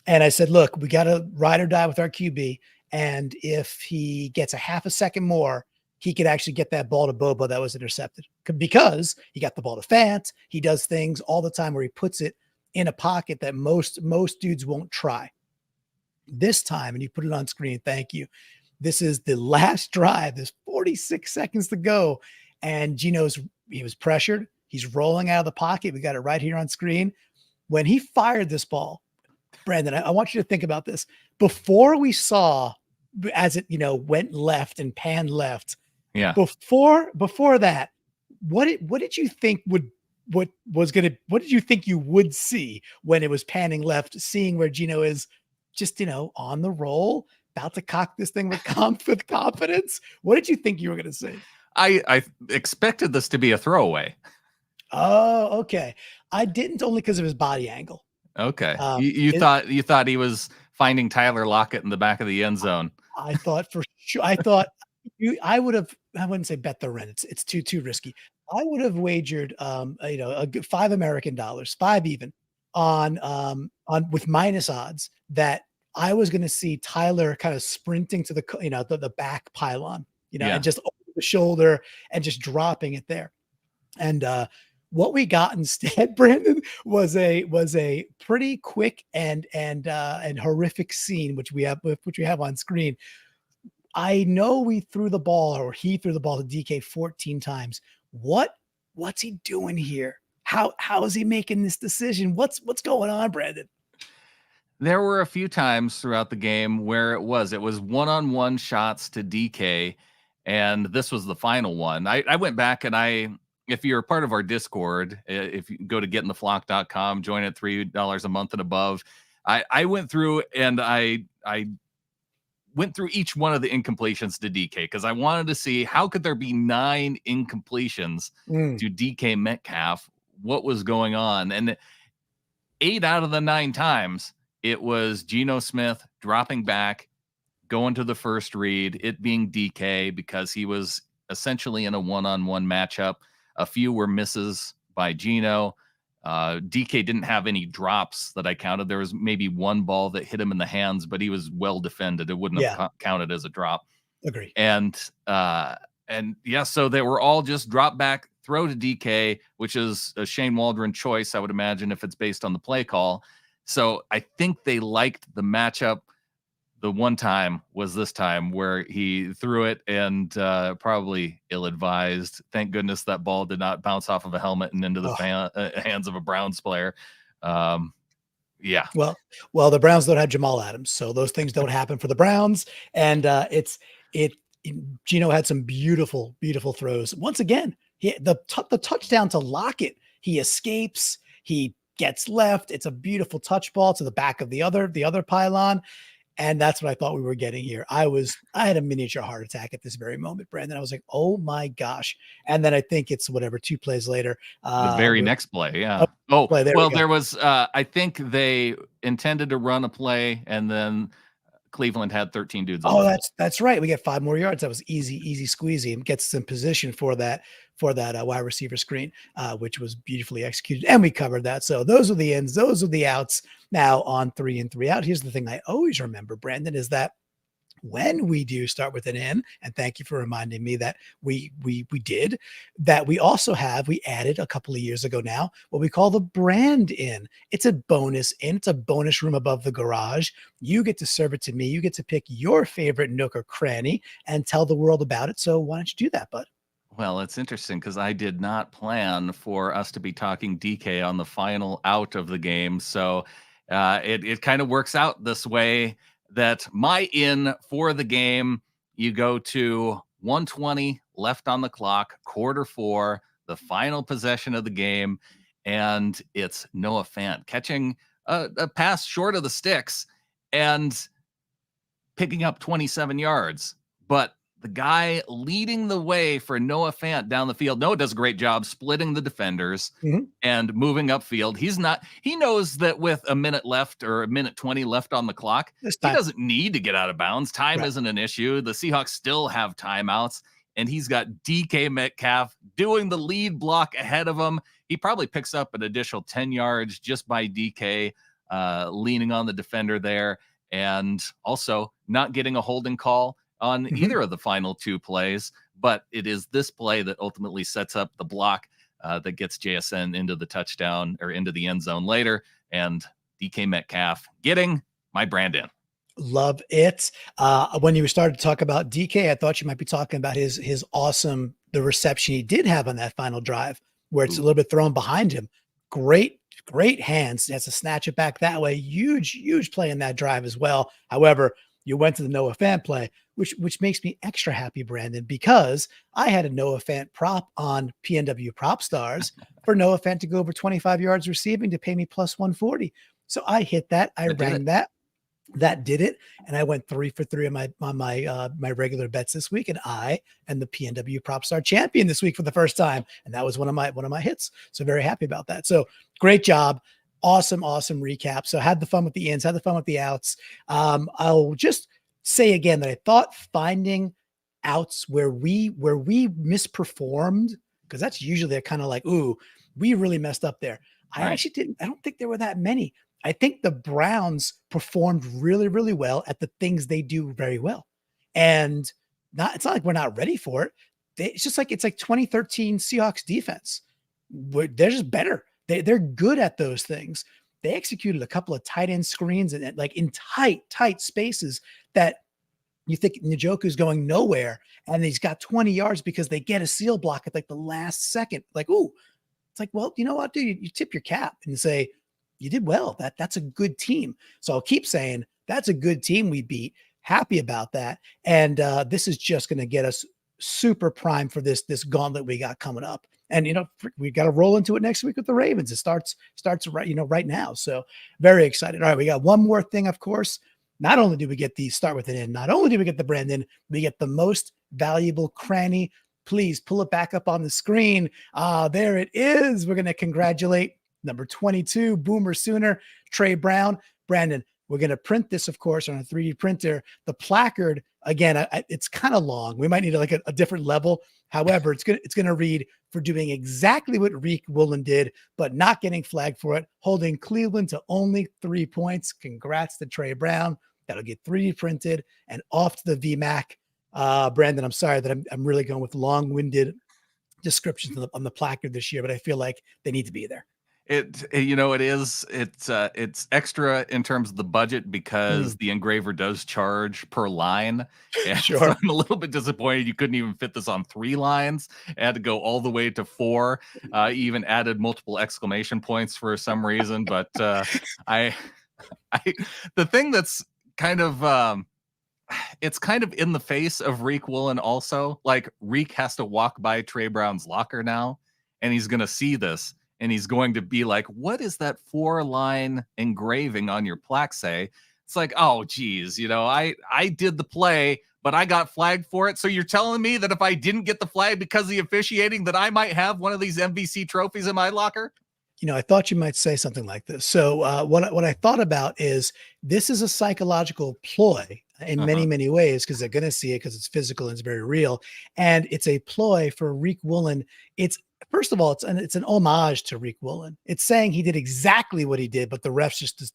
I said, look, we got to ride or die with our QB. And if he gets a half a second more, he could actually get that ball to Boba that was intercepted, because he got the ball to Fant. He does things all the time where he puts it in a pocket that most dudes won't try. This time, and you put it on screen, thank you. This is the last drive. There's 46 seconds to go. And he was pressured. He's rolling out of the pocket. We got it right here on screen. When he fired this ball, Brandon, I want you to think about this. Before we saw, as it went left and panned left. Yeah. Before that, what did you think what did you think you would see when it was panning left, seeing where Gino is just on the roll, about to cock this thing with confidence? What did you think you were going to see? I expected this to be a throwaway. Oh, okay. I didn't, only because of his body angle. Okay. You thought he was finding Tyler Lockett in the back of the end zone. I thought for sure. I thought I wouldn't say bet the rent. It's too risky. I would have wagered a good $5 American, $5 even, on with minus odds that I was going to see Tyler kind of sprinting to the back pylon, and just over the shoulder and just dropping it there. And what we got instead, Brandon, was a pretty quick and horrific scene, which we have on screen. I know he threw the ball to DK 14 times. What's he doing here? How is he making this decision? What's going on, Brandon? There were a few times throughout the game where it was one-on-one shots to DK, and this was the final one. I went back and if you're a part of our Discord, if you go to getintheflock.com, join at $3 a month and above, I went through and I went through each one of the incompletions to DK, because I wanted to see how could there be 9 incompletions to DK Metcalf. What was going on? And 8 out of the 9 times, it was Geno Smith dropping back, going to the first read, it being DK, because he was essentially in a one-on-one matchup. A few were misses by Gino. DK didn't have any drops that I counted. There was maybe one ball that hit him in the hands, but he was well defended. It wouldn't have counted as a drop. Agree. And so they were all just drop back, throw to DK, which is a Shane Waldron choice, I would imagine, if it's based on the play call. So I think they liked the matchup. The one time was this time where he threw it and probably ill-advised. Thank goodness that ball did not bounce off of a helmet and into the hands of a Browns player. Yeah. Well, the Browns don't have Jamal Adams, so those things don't happen for the Browns. And Gino had some beautiful, beautiful throws. Once again, the touchdown to Lockett, he escapes, he gets left. It's a beautiful touch ball to the back of the other pylon. And that's what I thought we were getting here. I had a miniature heart attack at this very moment, Brandon. I was like, oh my gosh. And then I think it's whatever, 2 plays later. The very With next play, oh, yeah. Oh, play, there we well, go. there was, I think they intended to run a play, and then Cleveland had 13 dudes on Oh, the field. that's right. We get 5 more yards. That was easy squeezy, and gets us in position for that wide receiver screen, which was beautifully executed, and we covered that. So those are the ins, those are the outs. Now on 3 and 3 out. Here's the thing I always remember, Brandon, is that when we do start with an in, and thank you for reminding me that we did that, we added a couple of years ago now what we call the brand in. It's a bonus in. It's a bonus room above the garage. You get to serve it to me. You get to pick your favorite nook or cranny and tell the world about it. So why don't you do that, bud? Well, it's interesting because I did not plan for us to be talking DK on the final out of the game. So it kind of works out this way that my in for the game, you go to 120 left on the clock, quarter 4, the final possession of the game, and it's Noah Fant catching a pass short of the sticks and picking up 27 yards. But the guy leading the way for Noah Fant down the field, Noah does a great job splitting the defenders and moving upfield. He knows that with a minute left or a minute 20 left on the clock, he doesn't need to get out of bounds. Time isn't an issue. The Seahawks still have timeouts, and he's got DK Metcalf doing the lead block ahead of him. He probably picks up an additional 10 yards just by DK leaning on the defender there, and also not getting a holding call on either of the final 2 plays. But it is this play that ultimately sets up the block that gets JSN into the touchdown or into the end zone later. And DK Metcalf getting my brand in. Love it. When you started to talk about DK, I thought you might be talking about his the reception he did have on that final drive, where it's a little bit thrown behind him. Great hands. He has to snatch it back that way. Huge play in that drive as well. However, you went to the Noah Fant play, which makes me extra happy, Brandon, because I had a Noah Fant prop on PNW Prop Stars for Noah Fant to go over 25 yards receiving to pay me plus 140. So I hit that. I rang that. That did it, and I went 3 for 3 on my regular bets this week, and I am the PNW Prop Star champion this week for the first time, and that was one of my hits. So very happy about that. So great job. Awesome recap. So had the fun with the ins, had the fun with the outs. I'll just say again that I thought finding outs where we misperformed, because that's usually a kind of like, ooh, we really messed up there. I don't think there were that many. I think the Browns performed really well at the things they do very well. And it's not like we're not ready for it. It's like 2013 Seahawks defense. They're just better. They're good at those things. They executed a couple of tight end screens and like in tight spaces that you think Njoku's going nowhere, and he's got 20 yards because they get a seal block at like the last second. Like, ooh, it's like, well, you know what, dude? You tip your cap and say, you did well. That's a good team. So I'll keep saying that's a good team we beat. Happy about that. And this is just going to get us super prime for this gauntlet we got coming up. And we got to roll into it next week with the Ravens. It starts right now. So very excited. All right, we got one more thing, of course. Not only do we get the start with it in, not only do we get the brand in, we get the most valuable cranny. Please pull it back up on the screen. There it is. We're going to congratulate number 22, Boomer Sooner, Trey Brown. Brandon, we're going to print this, of course, on a 3D printer. The placard, again, it's kind of long. We might need like a different level. However, it's going to read, for doing exactly what Reek Woolen did, but not getting flagged for it, holding Cleveland to only 3 points. Congrats to Trey Brown. That'll get 3D printed and off to the VMAC. Brandon, I'm sorry that I'm really going with long-winded descriptions on the placard this year, but I feel like they need to be there. It's extra in terms of the budget because the engraver does charge per line. And Sure. So I'm a little bit disappointed you couldn't even fit this on 3 lines. I had to go all the way to 4. Even added multiple exclamation points for some reason. But the thing that's kind of it's kind of in the face of Reek Woolen also. Like, Reek has to walk by Trey Brown's locker now, and he's going to see this. And he's going to be like, what is that 4-line engraving on your plaque say? It's like, oh, geez, I did the play, but I got flagged for it. So you're telling me that if I didn't get the flag because of the officiating, that I might have one of these MVC trophies in my locker? I thought you might say something like this. So what I thought about is this is a psychological ploy in many, many ways, because they're going to see it because it's physical and it's very real. And it's a ploy for Rick Woolen. It's first of all, it's an homage to Rick Woolen. It's saying he did exactly what he did, but the refs just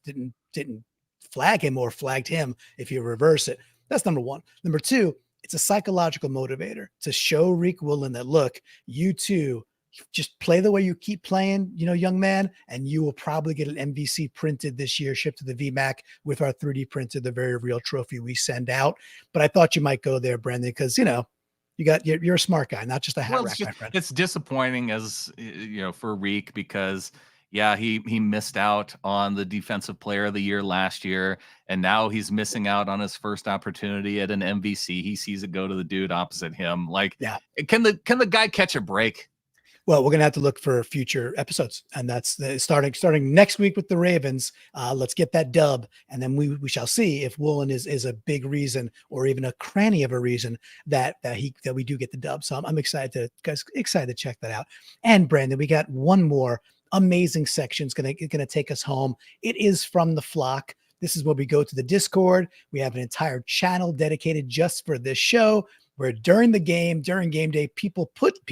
didn't flag him or flagged him if you reverse it. That's number one. Number two, it's a psychological motivator to show Rick Woolen that, look, you too, just play the way you keep playing, young man, and you will probably get an MVC printed this year, shipped to the VMAC with our 3D printed, the very real trophy we send out. But I thought you might go there, Brendan, because, you're a smart guy, not just a hat rack, my friend. It's disappointing for Reek because he missed out on the defensive player of the year last year, and now he's missing out on his first opportunity at an MVC. He sees it go to the dude opposite him. Can the guy catch a break? Well, we're going to have to look for future episodes, and that's starting next week with the Ravens. Let's get that dub, and then we shall see if Woolen is a big reason or even a cranny of a reason that we do get the dub. So I'm excited to check that out. And Brandon, we got one more amazing section. It's going to take us home. It is from the flock. This is where we go to the Discord. We have an entire channel dedicated just for this show, where during game day, people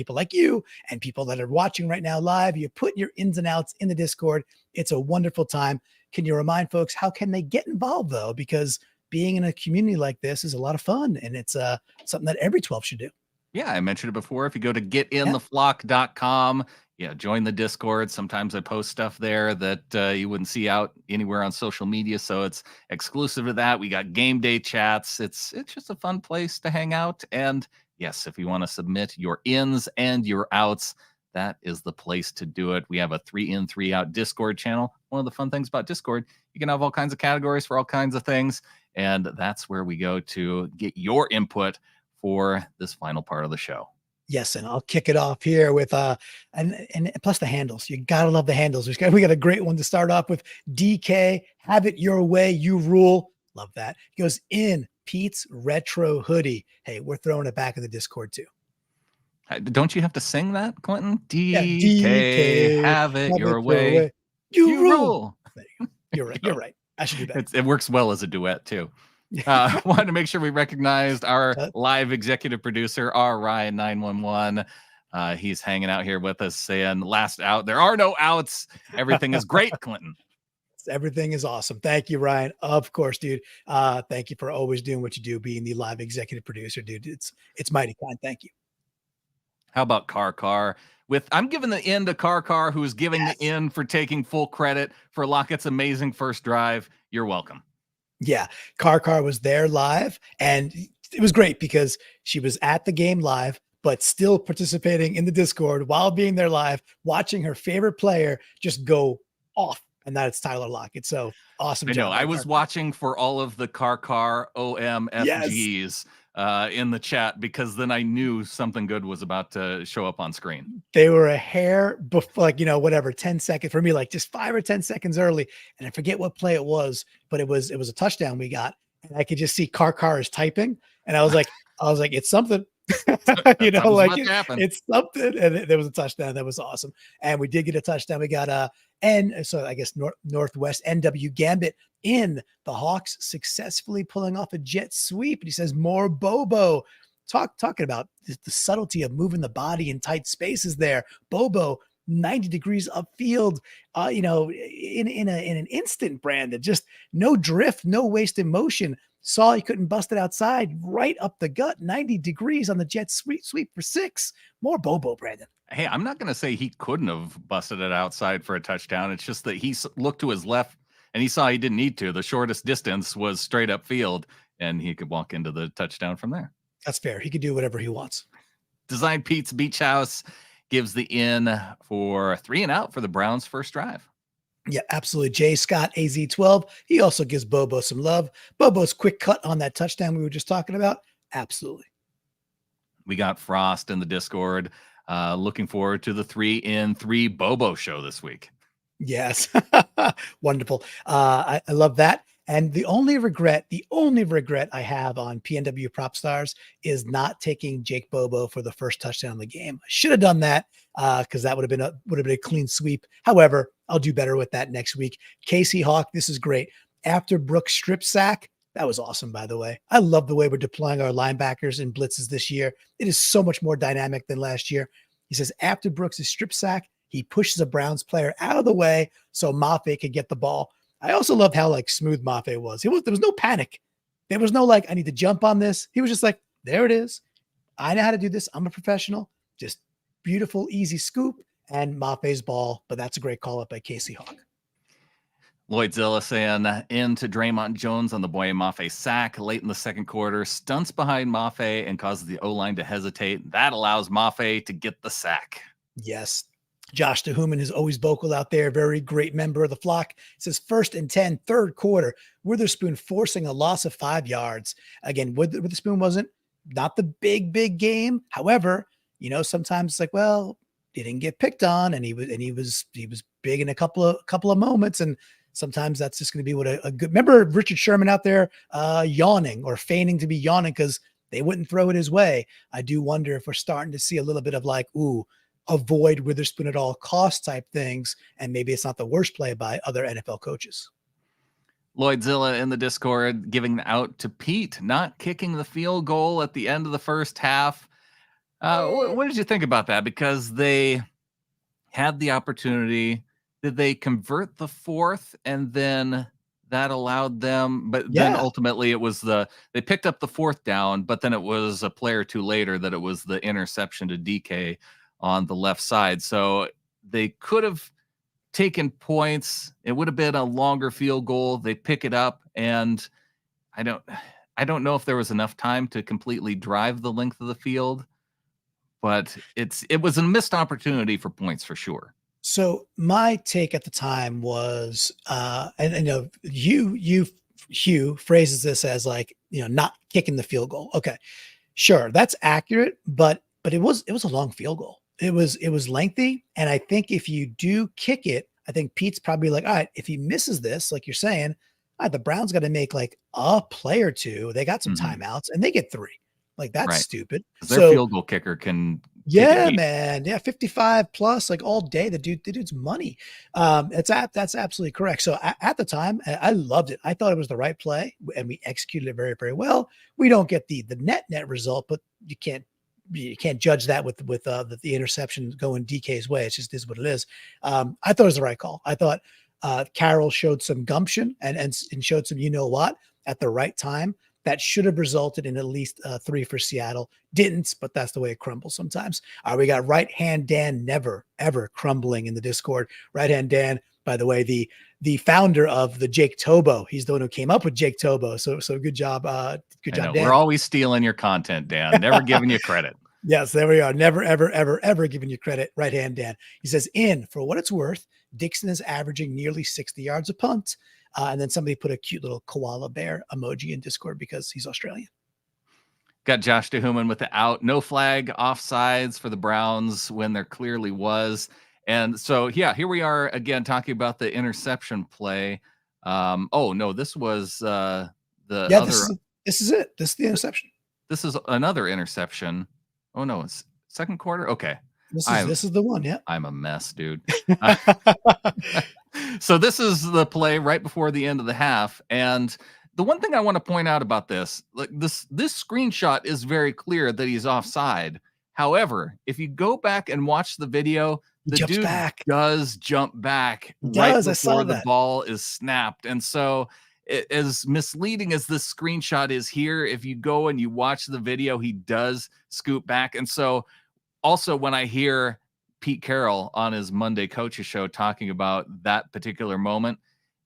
like you and people that are watching right now live, you put your ins and outs in the Discord. It's a wonderful time. Can you remind folks, how can they get involved though? Because being in a community like this is a lot of fun, and it's something that every 12 should do. Yeah, I mentioned it before. If you go to getintheflock.com, join the Discord. Sometimes I post stuff there that you wouldn't see out anywhere on social media, so it's exclusive to that. We got game day chats. It's just a fun place to hang out. And yes, if you want to submit your ins and your outs, that is the place to do it. We have a 3 in, 3 out Discord channel. One of the fun things about Discord, you can have all kinds of categories for all kinds of things, and that's where we go to get your input for this final part of the show. Yes, and I'll kick it off here with and plus the handles. You gotta love the handles. We got a great one to start off with. DK, have it your way, you rule. Love that. It goes in Pete's retro hoodie. Hey, we're throwing it back in the Discord too. Don't you have to sing that, Clinton? DK, have it your way. You rule. You're right. You're right. I should do that. It works well as a duet too. Wanted to make sure we recognized our live executive producer, Ryan 911. He's hanging out here with us saying, last out. There are no outs. Everything is great, Clinton. Everything is awesome. Thank you, Ryan. Of course, dude. Thank you for always doing what you do, being the live executive producer, dude. It's mighty kind. Thank you. How about Car? I'm giving the in to Car, who's giving the in for taking full credit for Lockett's amazing first drive. You're welcome. Yeah, Car was there live, and it was great because she was at the game live, but still participating in the Discord while being there live, watching her favorite player just go off, and that's Tyler Lockett. So awesome. I know. I was watching for all of the Car OMFGs in the chat, because then I knew something good was about to show up on screen. They were a hair before, 10 seconds for me, just 5 or 10 seconds early. And I forget what play it was, but it was a touchdown we got. And I could just see Car is typing. And I was like, it's something. It's something. And there was a touchdown. That was awesome. And we did get a touchdown. We got so I guess Northwest NW Gambit in the Hawks successfully pulling off a jet sweep. And he says, more Bobo. Talking about the subtlety of moving the body in tight spaces there. Bobo 90 degrees upfield, in an instant, Brandon. Just no drift, no wasted motion. Saw he couldn't bust it outside, right up the gut, 90 degrees on the jet sweep for 6. More Bobo, Brandon. Hey, I'm not going to say he couldn't have busted it outside for a touchdown. It's just that he looked to his left and he saw he didn't need to. The shortest distance was straight up field, and he could walk into the touchdown from there. That's fair. He could do whatever he wants. Design Pete's Beach House gives the in for 3 and out for the Browns' first drive. Yeah, absolutely. J. Scott, AZ12. He also gives Bobo some love. Bobo's quick cut on that touchdown we were just talking about. Absolutely. We got Frost in the Discord. Looking forward to the 3 in 3 Bobo show this week. Yes. Wonderful. I love that. And the only regret I have on PNW Prop Stars is not taking Jake Bobo for the first touchdown of the game. I should have done that because that would have been a clean sweep. However, I'll do better with that next week. Casey Hawk, this is great. After Brooks strip sack, that was awesome, by the way. I love the way we're deploying our linebackers in blitzes this year. It is so much more dynamic than last year. He says after Brooks' strip sack, he pushes a Browns player out of the way so Mafe could get the ball. I also loved how like smooth Mafe was. There was no panic. There was no like, I need to jump on this. He was just like, there it is. I know how to do this. I'm a professional. Just beautiful, easy scoop and Mafe's ball. But that's a great call up by Casey Hawk. Lloyd Zilla saying into Draymond Jones on the Boye Mafe sack late in the second quarter, stunts behind Mafe and causes the O-line to hesitate. That allows Mafe to get the sack. Yes. Josh DeHuman is always vocal out there. Very great member of the flock. It says 1st and 10, third quarter. Witherspoon forcing a loss of 5 yards. Again, Witherspoon wasn't not the big game. However, sometimes it's like, well, he didn't get picked on, and he was big in a couple of moments, and sometimes that's just going to be what a good. Remember Richard Sherman out there yawning or feigning to be yawning because they wouldn't throw it his way. I do wonder if we're starting to see a little bit of like, avoid Witherspoon at all cost type things. And maybe it's not the worst play by other NFL coaches. Lloyd Zilla in the Discord giving out to Pete, not kicking the field goal at the end of the first half. What did you think about that? Because they had the opportunity. Did they convert the fourth and then that allowed them? But then ultimately it was they picked up the fourth down, but then it was a play or two later that it was the interception to DK on the left side. So they could have taken points. It would have been a longer field goal. They pick it up, and I don't know if there was enough time to completely drive the length of the field, but it was a missed opportunity for points for sure. So my take at the time was, Hugh phrases this as like, not kicking the field goal. Okay, sure, that's accurate, but it was a long field goal. It was lengthy. And I think if you do kick it, I think Pete's probably like, all right, if he misses this, like you're saying, all right, the Browns got to make like a play or two. They got some timeouts and they get 3. Like that's stupid. Their field goal kicker can. Yeah, man. Yeah. 55 plus like all day. The dude's money. That's absolutely correct. So at the time I loved it. I thought it was the right play and we executed it very, very well. We don't get the net result, but you can't judge that with the interception going DK's way. It just is what it is. I thought it was the right call. I thought Carroll showed some gumption and showed some what at the right time. That should have resulted in at least 3 for Seattle. Didn't, but that's the way it crumbles sometimes. We got Right Hand Dan never, ever crumbling in the Discord. Right Hand Dan, by the way, the founder of the Jake Tobo. He's the one who came up with Jake Tobo. So good job. Good job, Dan. We're always stealing your content, Dan. Never giving you credit. Yes, there we are. Never, ever, ever, ever giving you credit. Right Hand Dan. He says, for what it's worth, Dixon is averaging nearly 60 yards a punt. And then somebody put a cute little koala bear emoji in Discord because he's Australian. Got Josh DeHuman with the out. No flag, offsides for the Browns when there clearly was. And so, here we are again talking about the interception play. This was This is it. This is the interception. This is another interception. Oh, no, it's second quarter. Okay. This is the one. Yeah. I'm a mess, dude. So this is the play right before the end of the half. And the one thing I want to point out about this, like this screenshot is very clear that he's offside. However, if you go back and watch the video, the dude does jump back right before the ball is snapped. And so as misleading as this screenshot is here, if you go and you watch the video, he does scoot back. And so also when I hear Pete Carroll on his Monday Coaches Show talking about that particular moment,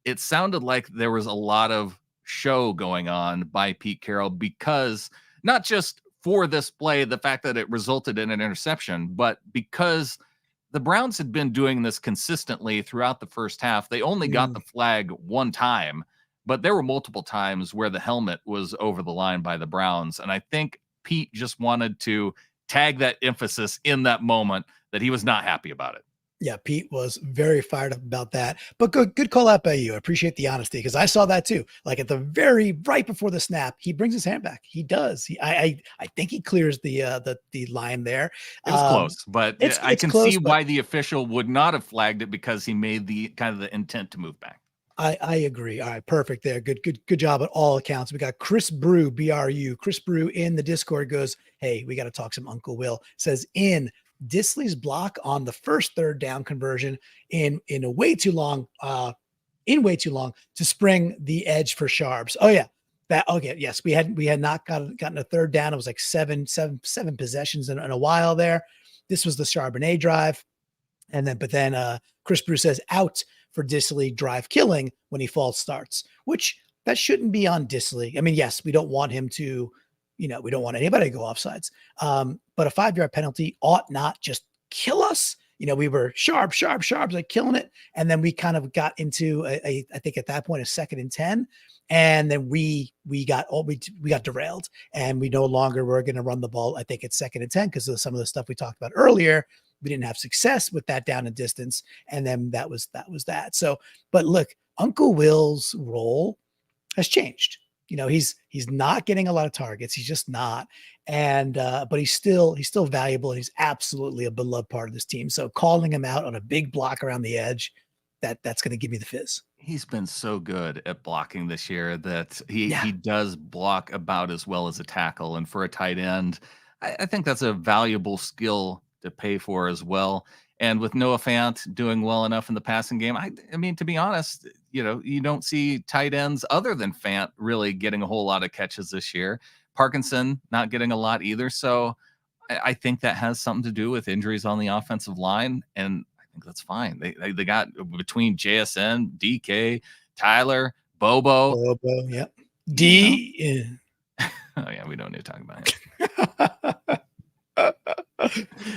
it sounded like there was a lot of show going on by Pete Carroll, because not just for this play, the fact that it resulted in an interception, but because the Browns had been doing this consistently throughout the first half. They only got the flag one time, but there were multiple times where the helmet was over the line by the Browns. And I think Pete just wanted to tag that emphasis in that moment that he was not happy about it. Yeah, Pete was very fired up about that. But good call out by you. I appreciate the honesty because I saw that too. Like at the very right before the snap, he brings his hand back. He does. I think he clears the line there. It was close, but I It's can close, see but why the official would not have flagged it because he made the kind of the intent to move back. I agree. All right, perfect there. Good job at all accounts. We got Chris Brew, BRU. Chris Brew in the Discord goes, hey, we got to talk some Uncle Will. Says in Disley's block on the first third down conversion in a way too long, to spring the edge for Sharps. Oh yeah. That okay. Yes, we had not gotten a third down. It was like seven possessions in a while there. This was the Charbonnet drive. But then Chris Brew says out for Disley drive killing when he false starts, which that shouldn't be on Disley. I mean, yes, we don't want him to, we don't want anybody to go offsides. But a 5-yard penalty ought not just kill us. We were sharp, like killing it. And then we kind of got into I think at that point, a 2nd and 10. And then we got derailed and we no longer were going to run the ball. I think it's 2nd and 10 because of some of the stuff we talked about earlier. We didn't have success with that down and distance. And then that was that. So, but look, Uncle Will's role has changed. He's not getting a lot of targets. He's just not. And, but he's still valuable. And he's absolutely a beloved part of this team. So calling him out on a big block around the edge, that's going to give me the fizz. He's been so good at blocking this year that he does block about as well as a tackle. And for a tight end, I think that's a valuable skill to pay for as well. And with Noah Fant doing well enough in the passing game, I mean, to be honest, you don't see tight ends other than Fant really getting a whole lot of catches this year. Parkinson not getting a lot either. So I think that has something to do with injuries on the offensive line. And I think that's fine. They got between JSN, DK, Tyler, Bobo. Yep. D. Oh yeah, we don't need to talk about it.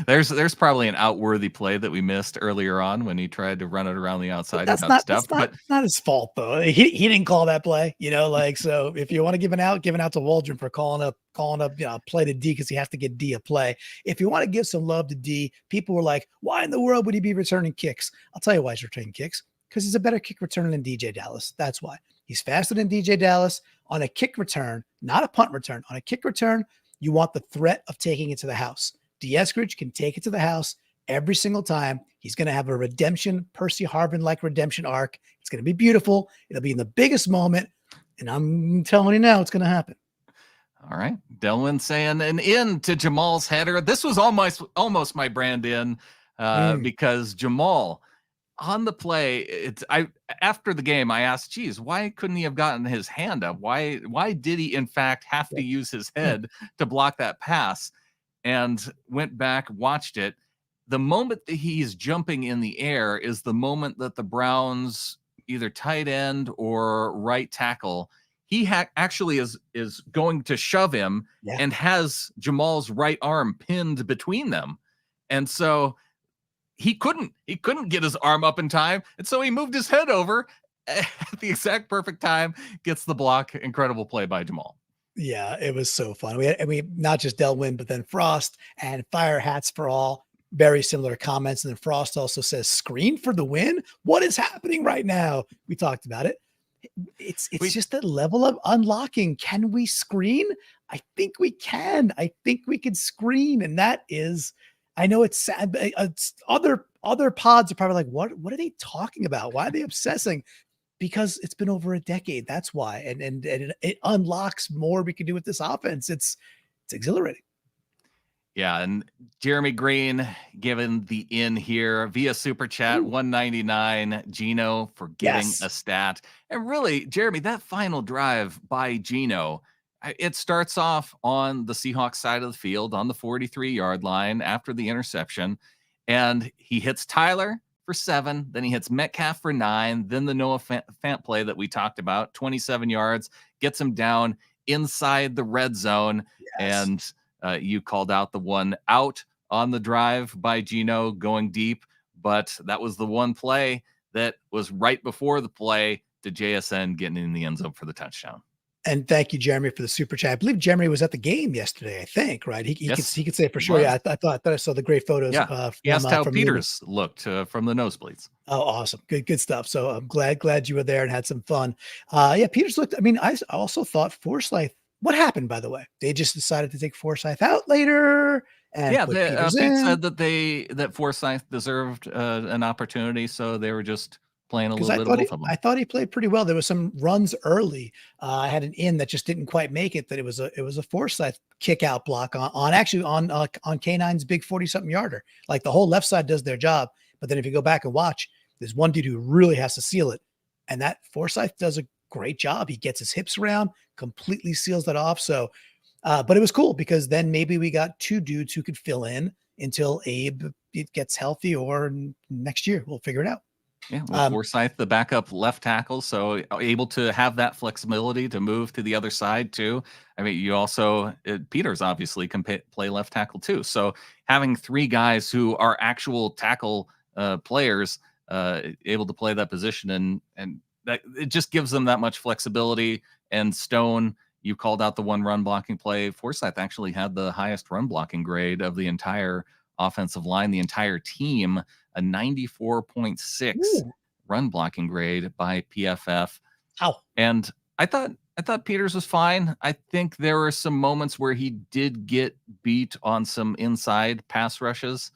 There's probably an outworthy play that we missed earlier on when he tried to run it around the outside. That's not his fault though. He didn't call that play, so if you want to give it out to Waldron for calling up, play to D because he has to get D a play. If you want to give some love to D, people were like, why in the world would he be returning kicks? I'll tell you why he's returning kicks, because he's a better kick returner than DJ Dallas. That's why. He's faster than DJ Dallas on a kick return, not a punt return. On a kick return, you want the threat of taking it to the house. D. Eskridge can take it to the house every single time. He's going to have a redemption, Percy Harvin-like redemption arc. It's going to be beautiful. It'll be in the biggest moment. And I'm telling you now, it's going to happen. All right. Delwyn saying an in to Jamal's header. This was almost my brand in because Jamal on the play, after the game, I asked, geez, why couldn't he have gotten his hand up? Why did he in fact have to use his head to block that pass? And went back, watched it. The moment that he's jumping in the air is the moment that the Browns either tight end or right tackle, he actually is going to shove him and has Jamal's right arm pinned between them. And so he couldn't get his arm up in time. And so he moved his head over at the exact perfect time, gets the block. Incredible play by Jamal. Yeah, it was so fun. We not just Delwyn, but then Frost and Fire Hats for All, very similar comments. And then Frost also says, screen for the win? What is happening right now? We talked about it. It's just that level of unlocking. Can we screen? I think we can. I think we can screen. And that is, I know it's sad, but other pods are probably like, what are they talking about? Why are they obsessing? Because it's been over a decade. That's why. And it unlocks more we can do with this offense. It's exhilarating. Yeah. And Jeremy Green given the in here via super chat. 199 Gino for getting a stat. And really, Jeremy, that final drive by Gino, it starts off on the Seahawks side of the field on the 43-yard line after the interception. And he hits Tyler for 7, then he hits Metcalf for 9, then the Noah Fant play that we talked about, 27 yards, gets him down inside the red zone. And you called out the one out on the drive by Gino going deep, but that was the one play that was right before the play to JSN getting in the end zone for the touchdown. And thank you, Jeremy, for the super chat. I believe Jeremy was at the game yesterday. I think, right? He Yes, could say for he sure. was. Yeah, I thought I saw the great photos. Yeah. He asked how from you. Peters looked from the nosebleeds. Oh, awesome. Good stuff. So I'm glad you were there and had some fun. Yeah, Peters looked, I mean, I also thought Forsythe, what happened, by the way? They just decided to take Forsythe out later and Yeah, put Peters Pete in. said that Forsythe deserved an opportunity, so they were just playing a little bit of both of them. I thought he played pretty well. There was some runs early. I had an in that just didn't quite make it. That it was a Forsythe kick out block on K9's big 40-something yarder. Like the whole left side does their job, but then if you go back and watch, there's one dude who really has to seal it, and that Forsythe does a great job. He gets his hips around, completely seals that off. So, but it was cool because then maybe we got two dudes who could fill in until Abe gets healthy, or next year we'll figure it out. Yeah, with Forsythe, the backup left tackle, so able to have that flexibility to move to the other side too. I mean, you also Peters obviously can play left tackle too. So having three guys who are actual tackle players able to play that position, and that it just gives them that much flexibility. And Stone, you called out the one run blocking play. Forsythe actually had the highest run blocking grade of the entire offensive line, the entire team, a 94.6 run blocking grade by PFF. Ow. And I thought Peters was fine. I think there were some moments where he did get beat on some inside pass rushes.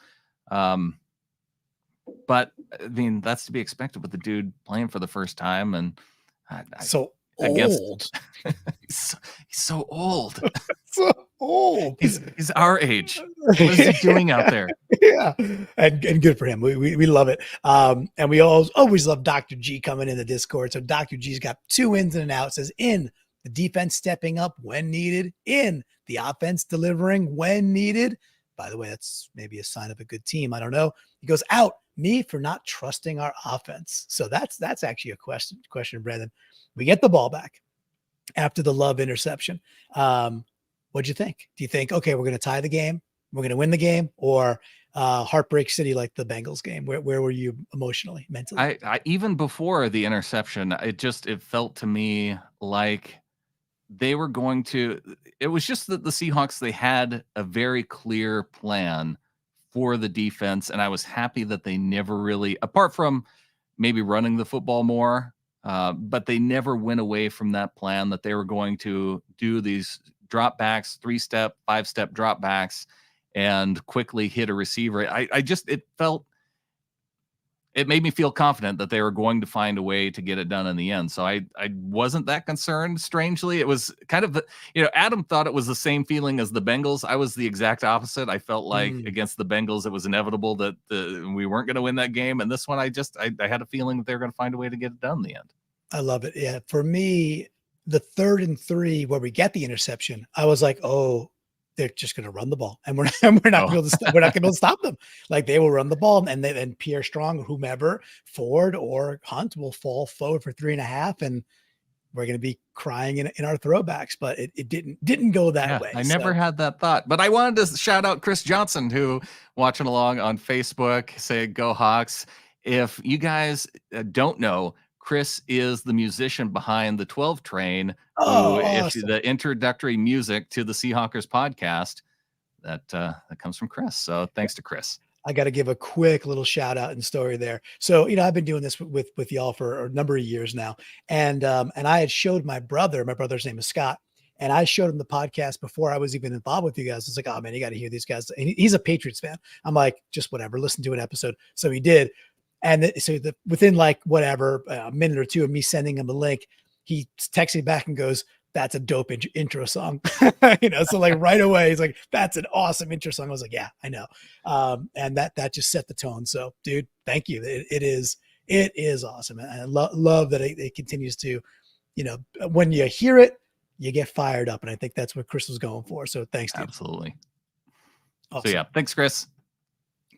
But I mean, that's to be expected with the dude playing for the first time. And so against, old. he's so old. So old. He's our age. What is he doing out there? Yeah, and good for him. We love it. And we always love Dr. G coming in the Discord. So Dr. G's got two ins and an out. It says in the defense stepping up when needed, in the offense delivering when needed. By the way, that's maybe a sign of a good team. I don't know. He goes out, me for not trusting our offense. So that's actually a question, Brandon. We get the ball back after the Love interception. What'd you think? Do you think, okay, we're going to tie the game, we're going to win the game, or heartbreak city like the Bengals game? Where were you emotionally, mentally? I even before the interception, it felt to me like they were going to, it was just that the Seahawks, they had a very clear plan for the defense. And I was happy that they never really, apart from maybe running the football more, but they never went away from that plan that they were going to do these drop backs, 3-step, 5-step drop backs, and quickly hit a receiver. It made me feel confident that they were going to find a way to get it done in the end. So I wasn't that concerned. Strangely, it was kind of Adam thought it was the same feeling as the Bengals. I was the exact opposite. I felt like against the Bengals, it was inevitable that we weren't going to win that game. And this one, I had a feeling that they were going to find a way to get it done in the end. I love it. Yeah. For me, the 3rd and 3 where we get the interception, I was like, oh, they're just going to run the ball, and we're not going to be able to stop them. Like they will run the ball, and then Pierre Strong, whomever, Ford or Hunt will fall forward for 3.5, and we're going to be crying in our throwbacks. But it didn't go that way. I never had that thought, but I wanted to shout out Chris Johnson, who watching along on Facebook, say "Go Hawks." If you guys don't know, Chris is the musician behind the 12 Train. Awesome. The introductory music to the Seahawkers podcast that comes from Chris. So thanks to Chris. I got to give a quick little shout out and story there. So, I've been doing this with y'all for a number of years now. And I had showed my brother's name is Scott. And I showed him the podcast before I was even involved with you guys. It's like, oh man, you got to hear these guys. And he's a Patriots fan. I'm like, just whatever, listen to an episode. So he did. And within like whatever, a minute or two of me sending him a link, he texts me back and goes, that's a dope intro song. So like right away, he's like, that's an awesome intro song. I was like, yeah, I know. And that just set the tone. So dude, thank you. It is awesome. And I love that it continues to, when you hear it, you get fired up. And I think that's what Chris was going for. So thanks, dude. Absolutely. Awesome. So yeah, thanks, Chris.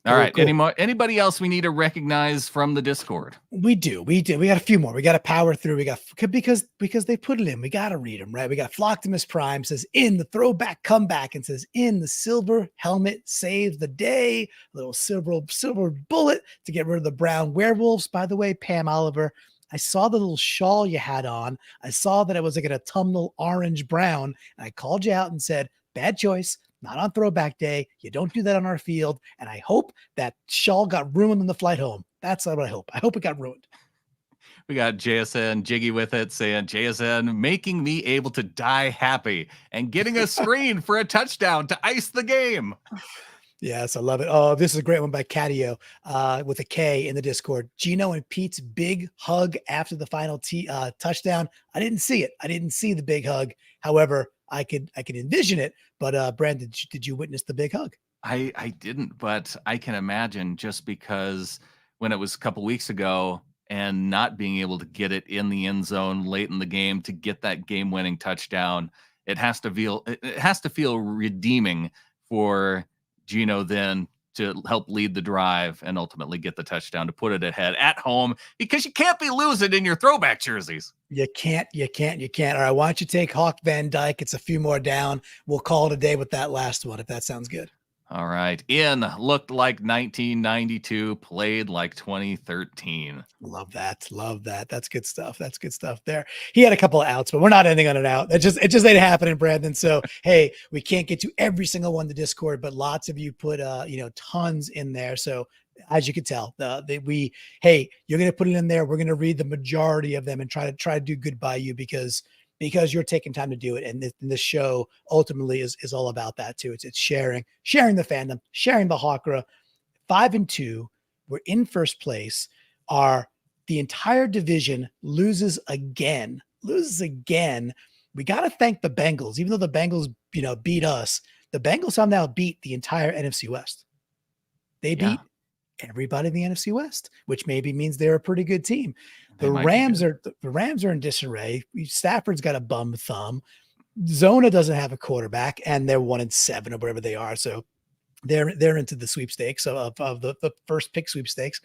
All right. Cool. Anybody else we need to recognize from the Discord? We do. We got a few more. We got to power through. We got because they put it in. We got to read them, right? We got Flocktimus Prime says in the throwback comeback, and says in the silver helmet save the day. A little silver bullet to get rid of the brown werewolves. By the way, Pam Oliver, I saw the little shawl you had on. I saw that it was like an autumnal orange brown. And I called you out and said, bad choice, not on throwback day. You don't do that on our field. And I hope that shawl got ruined on the flight home. That's what I hope. I hope it got ruined. We got JSN Jiggy with it saying, JSN making me able to die happy and getting a screen for a touchdown to ice the game. Yes, I love it. Oh, this is a great one by Catio with a K in the Discord. Gino and Pete's big hug after the final touchdown. I didn't see it. I didn't see the big hug. However, I could envision it. But Brandon, did you witness the big hug? I didn't, but I can imagine, just because when it was a couple weeks ago and not being able to get it in the end zone late in the game to get that game-winning touchdown, it has to feel redeeming for Gino then to help lead the drive and ultimately get the touchdown to put it ahead at home, because you can't be losing in your throwback jerseys. You can't. All right, why don't you take Hawk Van Dyke? It's a few more down. We'll call it a day with that last one, if that sounds good. All right. In looked like 1992, played like 2013. Love that. That's good stuff. There. He had a couple of outs, but we're not ending on an out. It just ain't happening, Brandon. So, hey, we can't get to every single one to Discord, but lots of you put tons in there. So as you can tell, hey, you're going to put it in there. We're going to read the majority of them and try to do good by you, because you're taking time to do it. And this show ultimately is all about that too. It's sharing the fandom, sharing the Hawkra. 5-2. We're in first place. The entire division loses again. We got to thank the Bengals. Even though the Bengals, beat us, the Bengals have now beat the entire NFC West. They beat everybody in the NFC West, which maybe means they're a pretty good team. The Rams are in disarray. Stafford's got a bum thumb. Zona doesn't have a quarterback, and they're 1-7 or whatever they are. So they're into the sweepstakes of the first pick sweepstakes.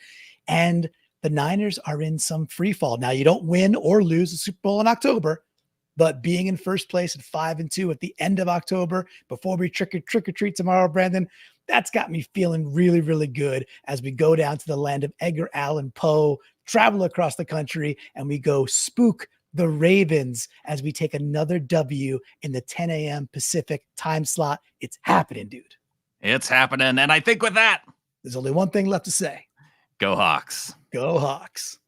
And the Niners are in some free fall. Now, you don't win or lose the Super Bowl in October, but being in first place at 5-2 at the end of October, before we trick or treat tomorrow, Brandon, that's got me feeling really, really good as we go down to the land of Edgar Allan Poe, travel across the country, and we go spook the Ravens as we take another W in the 10 a.m. Pacific time slot. It's happening, dude. It's happening. And I think with that, there's only one thing left to say. Go Hawks. Go Hawks.